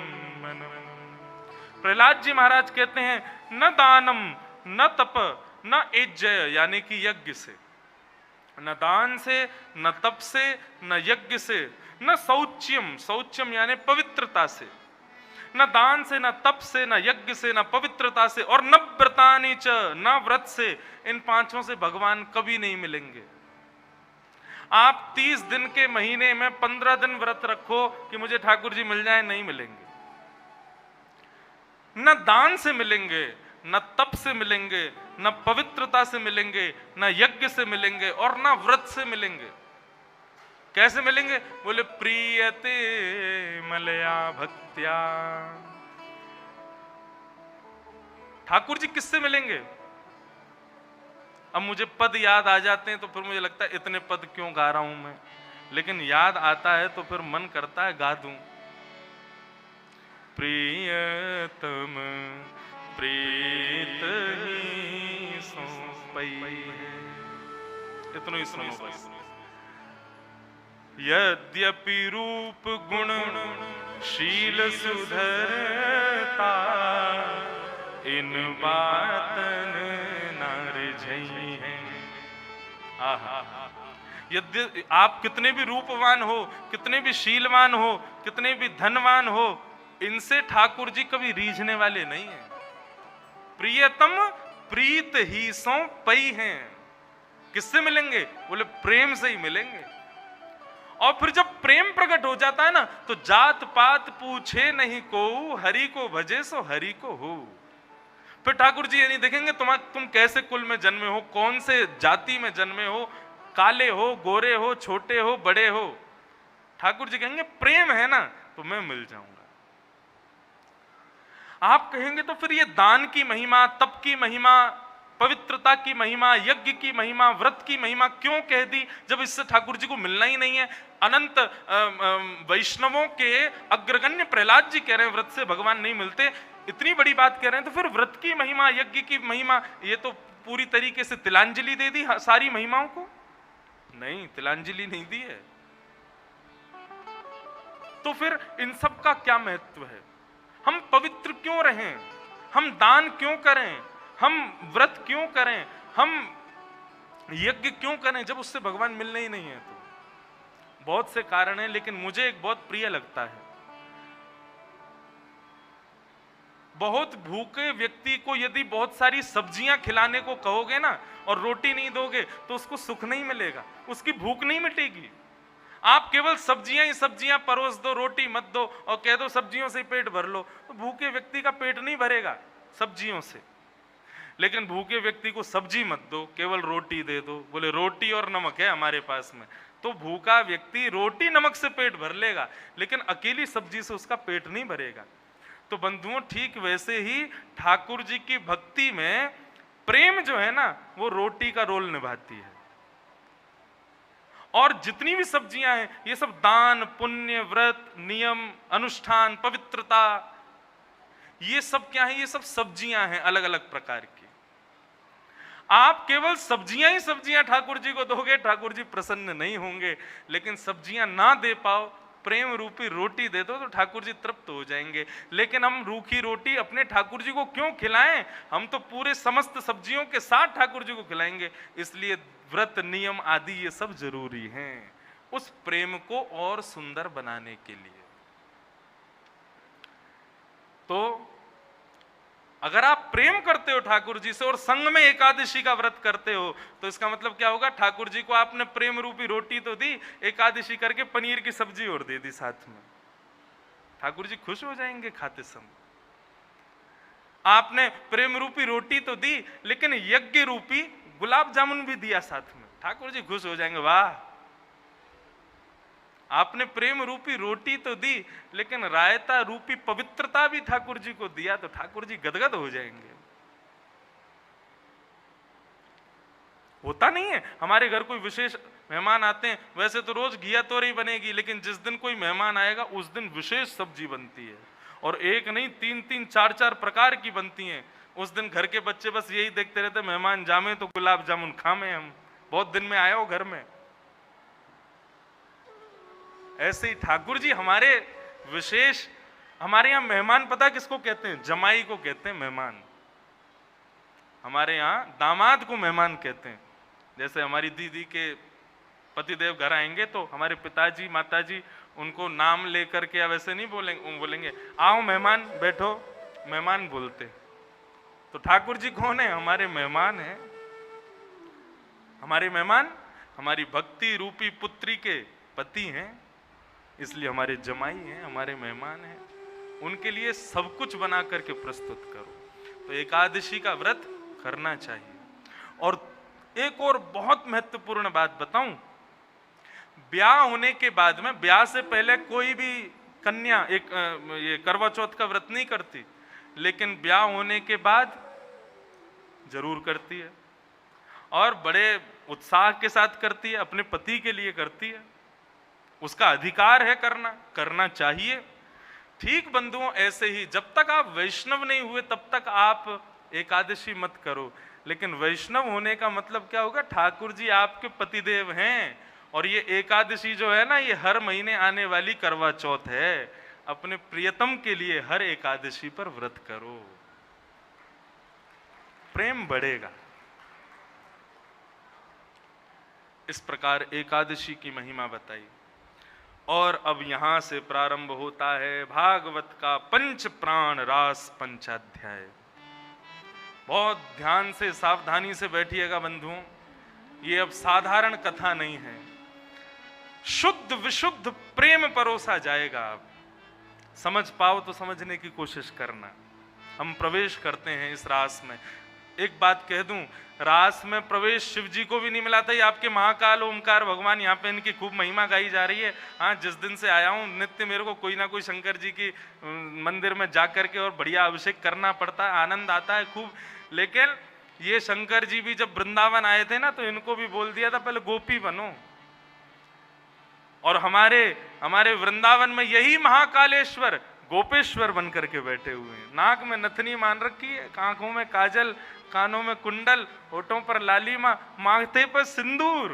प्रहलाद जी महाराज कहते हैं, न दानम न तप न यज्ञ यानी कि यज्ञ से, न दान से, न तप से, न यज्ञ से, न शौच्यम, शौच्यम यानी पवित्रता से, न दान से, न तप से, न यज्ञ से, न पवित्रता से, और न व्रतानि च, न व्रत से। इन पांचों से भगवान कभी नहीं मिलेंगे। आप 30 दिन के महीने में 15 दिन व्रत रखो कि मुझे ठाकुर जी मिल जाए, नहीं मिलेंगे। न दान से मिलेंगे, न तप से मिलेंगे, न पवित्रता से मिलेंगे, न यज्ञ से मिलेंगे, और न व्रत से मिलेंगे। कैसे मिलेंगे? बोले प्रीयते मलया भक्त्या। ठाकुर जी किससे मिलेंगे? अब मुझे पद याद आ जाते हैं तो फिर मुझे लगता है इतने पद क्यों गा रहा हूं मैं, लेकिन याद आता है तो फिर मन करता है गा दूं। प्रियतम प्रीत ही सौंपई है, इतना ही सुनो बस। यद्यपि रूप गुण शील सुधरता, इन बातन न रिझई है। यदि आप कितने भी रूपवान हो, कितने भी शीलवान हो, कितने भी धनवान हो, इनसे ठाकुर जी कभी रीझने वाले नहीं है। प्रियतम प्रीत ही सो पई हैं। किससे मिलेंगे? बोले प्रेम से ही मिलेंगे। और फिर जब प्रेम प्रकट हो जाता है ना, तो जात पात पूछे नहीं को, हरि को भजे सो हरि को हो। फिर ठाकुर जी ये नहीं देखेंगे तुम कैसे कुल में जन्मे हो, कौन से जाति में जन्मे हो, काले हो, गोरे हो, छोटे हो, बड़े हो। ठाकुर जी कहेंगे प्रेम है ना तो मैं मिल जाऊंगा। आप कहेंगे तो फिर ये दान की महिमा, तप की महिमा, पवित्रता की महिमा, यज्ञ की महिमा, व्रत की महिमा क्यों कह दी, जब इससे ठाकुर जी को मिलना ही नहीं है। अनंत वैष्णवों के अग्रगण्य प्रहलाद जी कह रहे हैं व्रत से भगवान नहीं मिलते, इतनी बड़ी बात कह रहे हैं, तो फिर व्रत की महिमा, यज्ञ की महिमा, ये तो पूरी तरीके से तिलांजलि दे दी सारी महिमाओं को। नहीं, तिलांजलि नहीं दी है। तो फिर इन सब का क्या महत्व है? हम पवित्र क्यों रहें? हम दान क्यों करें? हम व्रत क्यों करें? हम यज्ञ क्यों करें जब उससे भगवान मिलने ही नहीं है? तो बहुत से कारण हैं, लेकिन मुझे एक बहुत प्रिय लगता है। बहुत भूखे व्यक्ति को यदि बहुत सारी सब्जियां खिलाने को कहोगे ना और रोटी नहीं दोगे तो उसको सुख नहीं मिलेगा, उसकी भूख नहीं मिटेगी। आप केवल सब्जियां ही सब्जियां परोस दो, रोटी मत दो और कह दो सब्जियों से पेट भर लो, तो भूखे व्यक्ति का पेट नहीं भरेगा सब्जियों से। लेकिन भूखे व्यक्ति को सब्जी मत दो, केवल रोटी दे दो, बोले रोटी और नमक है हमारे पास में, तो भूखा व्यक्ति रोटी नमक से पेट भर लेगा, लेकिन अकेली सब्जी से उसका पेट नहीं भरेगा। तो बंधुओं, ठीक वैसे ही ठाकुर जी की भक्ति में प्रेम जो है ना, वो रोटी का रोल निभाती है। और जितनी भी सब्जियां हैं, ये सब दान, पुण्य, व्रत, नियम, अनुष्ठान, पवित्रता, ये सब क्या है? ये सब सब्जियां हैं अलग अलग प्रकार की। आप केवल सब्जियां ही सब्जियां ठाकुर जी को दोगे, ठाकुर जी प्रसन्न नहीं होंगे। लेकिन सब्जियां ना दे पाओ, प्रेम रूपी रोटी दे दो तो ठाकुर जी तृप्त हो जाएंगे। लेकिन हम रूखी रोटी अपने ठाकुर जी को क्यों खिलाएं? हम तो पूरे समस्त सब्जियों के साथ ठाकुर जी को खिलाएंगे। इसलिए व्रत, नियम आदि ये सब जरूरी हैं उस प्रेम को और सुंदर बनाने के लिए। तो अगर आप प्रेम करते हो ठाकुर जी से और संग में एकादशी का व्रत करते हो, तो इसका मतलब क्या होगा? ठाकुर जी को आपने प्रेम रूपी रोटी तो दी, एकादशी करके पनीर की सब्जी और दे दी साथ में, ठाकुर जी खुश हो जाएंगे खाते समय। आपने प्रेम रूपी रोटी तो दी, लेकिन यज्ञ रूपी गुलाब जामुन भी दिया साथ में, ठाकुर जी खुश हो जाएंगे, वाह। आपने प्रेम रूपी रोटी तो दी, लेकिन रायता रूपी पवित्रता भी ठाकुर जी को दिया, तो ठाकुर जी गदगद हो जाएंगे। होता नहीं है हमारे घर कोई विशेष मेहमान आते हैं, वैसे तो रोज घिया तोरई बनेगी, लेकिन जिस दिन कोई मेहमान आएगा उस दिन विशेष सब्जी बनती है, और एक नहीं 3-3, 4-4 प्रकार की बनती हैं। उस दिन घर के बच्चे बस यही देखते रहते, मेहमान जामे तो गुलाब जामुन खामे, हम बहुत दिन में आए हो घर में। ऐसे ही ठाकुर जी हमारे विशेष, हमारे यहाँ मेहमान पता किसको कहते हैं? जमाई को कहते हैं मेहमान। हमारे यहाँ दामाद को मेहमान कहते हैं। जैसे हमारी दीदी के पतिदेव घर आएंगे तो हमारे पिताजी माताजी उनको नाम लेकर के, वैसे नहीं बोलेंगे आओ मेहमान बैठो, मेहमान बोलते। तो ठाकुर जी कौन है? हमारे मेहमान हैं। हमारे मेहमान हमारी भक्ति रूपी पुत्री के पति हैं, इसलिए हमारे जमाई हैं, हमारे मेहमान हैं। उनके लिए सब कुछ बना करके प्रस्तुत करो। तो एकादशी का व्रत करना चाहिए। और एक और बहुत महत्वपूर्ण बात बताऊं, ब्याह होने के बाद में, ब्याह से पहले कोई भी कन्या ये करवा चौथ का व्रत नहीं करती, लेकिन ब्याह होने के बाद जरूर करती है, और बड़े उत्साह के साथ करती है, अपने पति के लिए करती है। उसका अधिकार है करना चाहिए। ठीक बंधुओं, ऐसे ही जब तक आप वैष्णव नहीं हुए तब तक आप एकादशी मत करो। लेकिन वैष्णव होने का मतलब क्या होगा? ठाकुर जी आपके पतिदेव हैं, और ये एकादशी जो है ना, ये हर महीने आने वाली करवा चौथ है। अपने प्रियतम के लिए हर एकादशी पर व्रत करो, प्रेम बढ़ेगा। इस प्रकार एकादशी की महिमा बताई। और अब यहां से प्रारंभ होता है भागवत का पंच प्राण रास पंचाध्याय। बहुत ध्यान से सावधानी से बैठिएगा बंधुओं, ये अब साधारण कथा नहीं है, शुद्ध विशुद्ध प्रेम परोसा जाएगा। आप समझ पाओ तो समझने की कोशिश करना। हम प्रवेश करते हैं इस रास में। एक बात कह दूं, रास में प्रवेश शिव जी को भी नहीं मिला था। ये आपके महाकाल ओमकार भगवान, यहाँ पे इनकी खूब महिमा गाई जा रही है। हाँ, जिस दिन से आया हूँ नित्य मेरे को कोई ना कोई शंकर जी की मंदिर में जा करके और बढ़िया अभिषेक करना पड़ता है, आनंद आता है खूब। लेकिन ये शंकर जी भी जब वृंदावन आए थे ना, तो इनको भी बोल दिया था पहले गोपी बनो। और हमारे वृंदावन में यही महाकालेश्वर गोपेश्वर बनकर के बैठे हुए हैं। नाक में नथनी मान रखी है, आंखों में काजल, कानों में कुंडल, होठों पर लालिमा, माथे पर सिंदूर,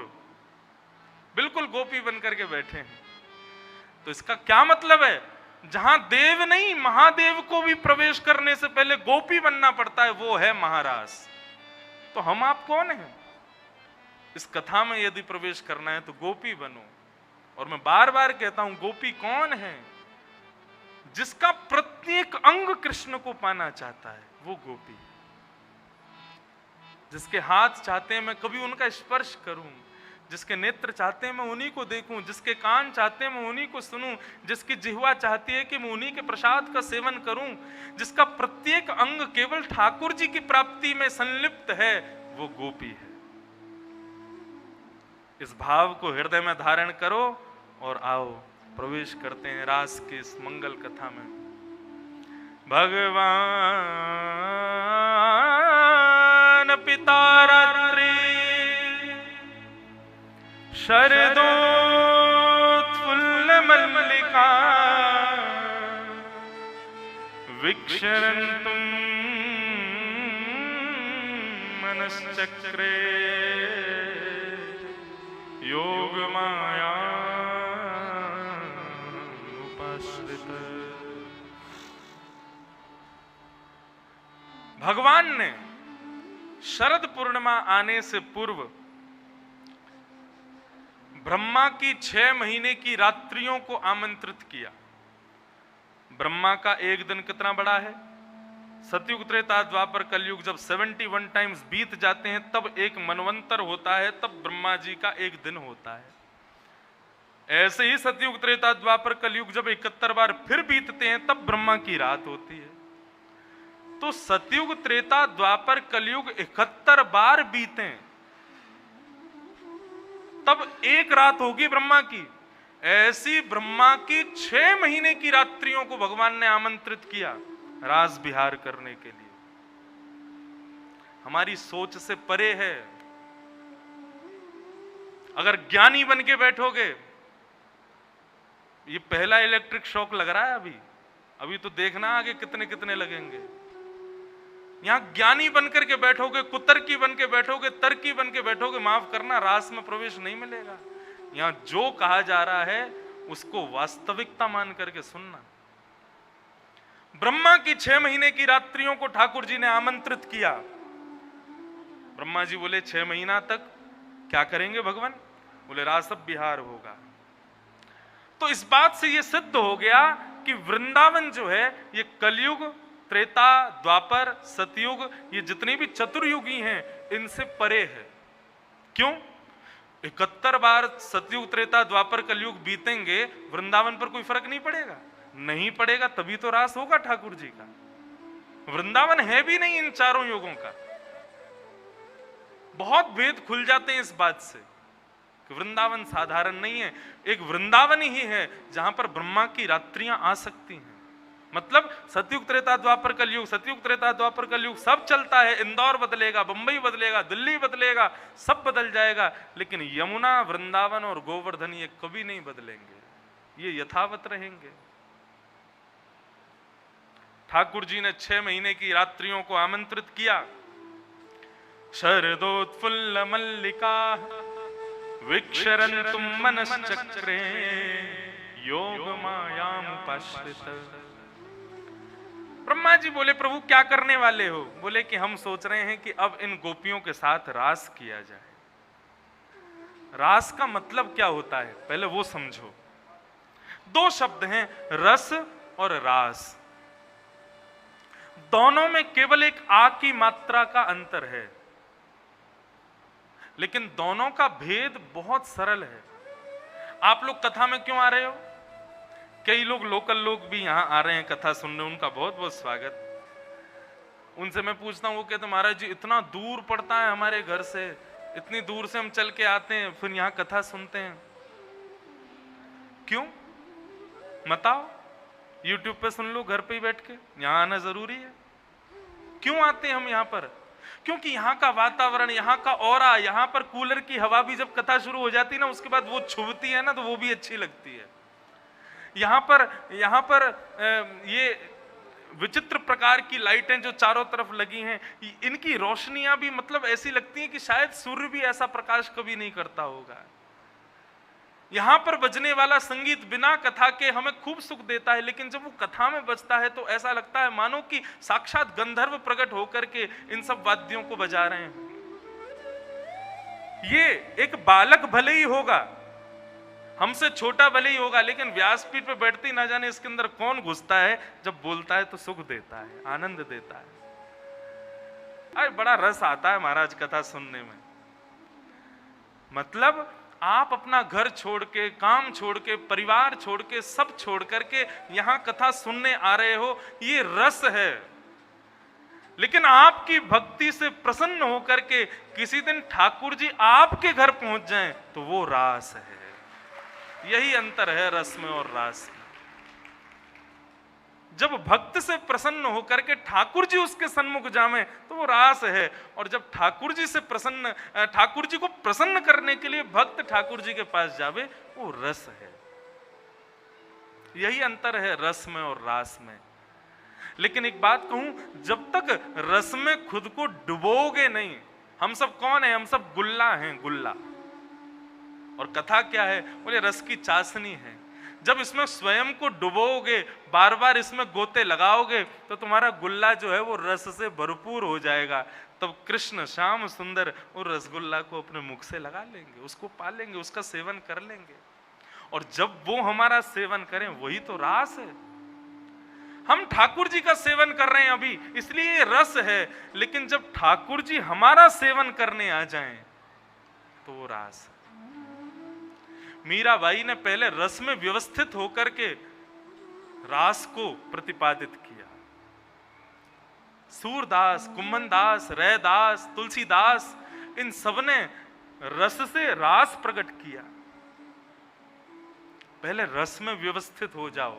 बिल्कुल गोपी बनकर के बैठे हैं। तो इसका क्या मतलब है? जहां देव नहीं महादेव को भी प्रवेश करने से पहले गोपी बनना पड़ता है, वो है महारास। तो हम आप कौन हैं? इस कथा में यदि प्रवेश करना है तो गोपी बनो। और मैं बार बार कहता हूं, गोपी कौन है? जिसका प्रत्येक अंग कृष्ण को पाना चाहता है, वो गोपी। जिसके हाथ चाहते हैं मैं कभी उनका स्पर्श करूं, जिसके नेत्र चाहते हैं मैं उन्हीं को देखूं, जिसके कान चाहते हैं मैं उन्हीं को सुनूं, जिसकी जिह्वा चाहती है कि मैं उन्हीं के प्रसाद का सेवन करूं, जिसका प्रत्येक अंग केवल ठाकुर जी की प्राप्ति में संलिप्त है, वो गोपी है। इस भाव को हृदय में धारण करो और आओ प्रवेश करते हैं रास की इस मंगल कथा में। भगवान पिता रात्रि शरदोत्फुल्ल मल्लिका विक्षरन्तुं मनश्चक्रे योगमाया उपाश्रित। भगवान ने शरद पूर्णिमा आने से पूर्व ब्रह्मा की 6 महीने की रात्रियों को आमंत्रित किया। ब्रह्मा का एक दिन कितना बड़ा है? सतयुग त्रेता द्वापर कलयुग जब 71 टाइम्स बीत जाते हैं तब एक मनवंतर होता है, तब ब्रह्मा जी का एक दिन होता है। ऐसे ही सतयुग त्रेता द्वापर कलयुग जब 71 बार फिर बीतते हैं तब ब्रह्मा की रात होती है। तो सतयुग त्रेता द्वापर कलयुग 71 बार बीते तब एक रात होगी ब्रह्मा की। ऐसी ब्रह्मा की 6 महीने की रात्रियों को भगवान ने आमंत्रित किया रास विहार करने के लिए। हमारी सोच से परे है। अगर ज्ञानी बन के बैठोगे, ये पहला इलेक्ट्रिक शॉक लग रहा है अभी तो देखना आगे कितने कितने लगेंगे। यहां ज्ञानी बनकर के बैठोगे, कुतर्की बन के बैठोगे, तर्की बन के बैठोगे, माफ करना रास में प्रवेश नहीं मिलेगा। यहां जो कहा जा रहा है उसको वास्तविकता मान करके सुनना। ब्रह्मा की 6 महीने की रात्रियों को ठाकुर जी ने आमंत्रित किया। ब्रह्मा जी बोले 6 महीना तक क्या करेंगे भगवान? बोले रास विहार होगा। तो इस बात से यह सिद्ध हो गया कि वृंदावन जो है ये कलयुग, त्रेता, द्वापर, सतयुग, ये जितने भी चतुर्युगी हैं इनसे परे है। क्यों? 71 बार सतयुग, त्रेता, द्वापर, कलयुग बीतेंगे, वृंदावन पर कोई फर्क नहीं पड़ेगा? नहीं पड़ेगा, तभी तो रास होगा ठाकुर जी का। वृंदावन है भी नहीं इन चारों युगों का। बहुत भेद खुल जाते हैं इस बात से कि वृंदावन साधारण नहीं है। एक वृंदावन ही है जहां पर ब्रह्मा की रात्रियां आ सकती हैं। मतलब सतयुग, त्रेता, द्वापर, कलयुग, सतयुग, त्रेता, द्वापर, कलयुग सब चलता है। इंदौर बदलेगा, बंबई बदलेगा, दिल्ली बदलेगा, सब बदल जाएगा, लेकिन यमुना, वृंदावन और गोवर्धन ये कभी नहीं बदलेंगे, ये यथावत रहेंगे। ठाकुर जी ने 6 महीने की रात्रियों को आमंत्रित किया। शरदोत्फुल्ल मल्लिका विक्षरन्तुं मनश्चक्रे योगमायामुपाश्रित। ब्रह्मा जी बोले प्रभु क्या करने वाले हो? बोले कि हम सोच रहे हैं कि अब इन गोपियों के साथ रास किया जाए। रास का मतलब क्या होता है पहले वो समझो। दो शब्द हैं, रस और रास। दोनों में केवल एक आ की मात्रा का अंतर है, लेकिन दोनों का भेद बहुत सरल है। आप लोग कथा में क्यों आ रहे हो? कई लोग लोकल लोग भी यहां आ रहे हैं कथा सुनने, उनका बहुत बहुत स्वागत। उनसे मैं पूछता हूँ, वो कहते महाराज जी इतना दूर पड़ता है हमारे घर से, इतनी दूर से हम चल के आते हैं, फिर यहाँ कथा सुनते हैं। क्यों? बताओ। YouTube पे सुन लो घर पे ही बैठ के, यहाँ आना जरूरी है? क्यों आते हैं हम यहाँ पर? क्योंकि यहाँ का वातावरण, यहाँ का ऑरा, यहाँ पर कूलर की हवा भी जब कथा शुरू हो जाती है ना, उसके बाद वो छुभती है ना, तो वो भी अच्छी लगती है। यहाँ पर ये विचित्र प्रकार की लाइटें जो चारों तरफ लगी हैं, इनकी रोशनियां भी मतलब ऐसी लगती हैं कि शायद सूर्य भी ऐसा प्रकाश कभी नहीं करता होगा। यहां पर बजने वाला संगीत बिना कथा के हमें खूब सुख देता है, लेकिन जब वो कथा में बजता है तो ऐसा लगता है मानो कि साक्षात गंधर्व प्रकट होकर के इन सब वाद्यों को बजा रहे हैं। ये एक बालक भले ही होगा, हमसे छोटा भले ही होगा, लेकिन व्यासपीठ पे बैठते ही ना जाने इसके अंदर कौन घुसता है, जब बोलता है तो सुख देता है, आनंद देता है। अरे बड़ा रस आता है महाराज कथा सुनने में। मतलब आप अपना घर छोड़ के, काम छोड़ के, परिवार छोड़ के, सब छोड़ करके यहां कथा सुनने आ रहे हो, ये रस है। लेकिन आपकी भक्ति से प्रसन्न होकर के किसी दिन ठाकुर जी आपके घर पहुंच जाएं तो वो रास है। यही अंतर है रस में और रास में। जब भक्त से प्रसन्न होकर के ठाकुर जी उसके सन्मुख जावे तो वो रास है, और जब ठाकुर जी को प्रसन्न करने के लिए भक्त ठाकुर जी के पास जावे वो रस है। यही अंतर है रस में और रास में। लेकिन एक बात कहूं, जब तक रस में खुद को डुबोगे नहीं, हम सब कौन है? हम सब गुल्ला हैं, गुल्ला। और कथा क्या है? बोले रस की चाशनी है। जब इसमें स्वयं को डुबोगे, बार बार इसमें गोते लगाओगे, तो तुम्हारा गुल्ला जो है वो रस से भरपूर हो जाएगा। तब कृष्ण श्याम सुंदर वो रसगुल्ला को अपने मुख से लगा लेंगे, उसको पा लेंगे, उसका सेवन कर लेंगे। और जब वो हमारा सेवन करें, वही तो रास है। हम ठाकुर जी का सेवन कर रहे हैं अभी, इसलिए ये रस है। लेकिन जब ठाकुर जी हमारा सेवन करने आ जाएं तो वो रास है। मीराबाई ने पहले रस में व्यवस्थित होकर के रास को प्रतिपादित किया। सूरदास, कुम्भनदास, रैदास, तुलसीदास, इन सबने रस से रास प्रकट किया। पहले रस में व्यवस्थित हो जाओ,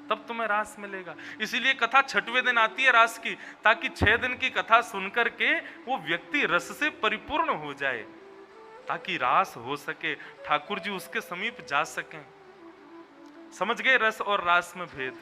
तब तुम्हें रास मिलेगा। इसीलिए कथा 6वें दिन आती है रास की, ताकि 6 दिन की कथा सुनकर के वो व्यक्ति रस से परिपूर्ण हो जाए, ताकि रास हो सके, ठाकुर जी उसके समीप जा सकें। समझ गए रस और रास में भेद?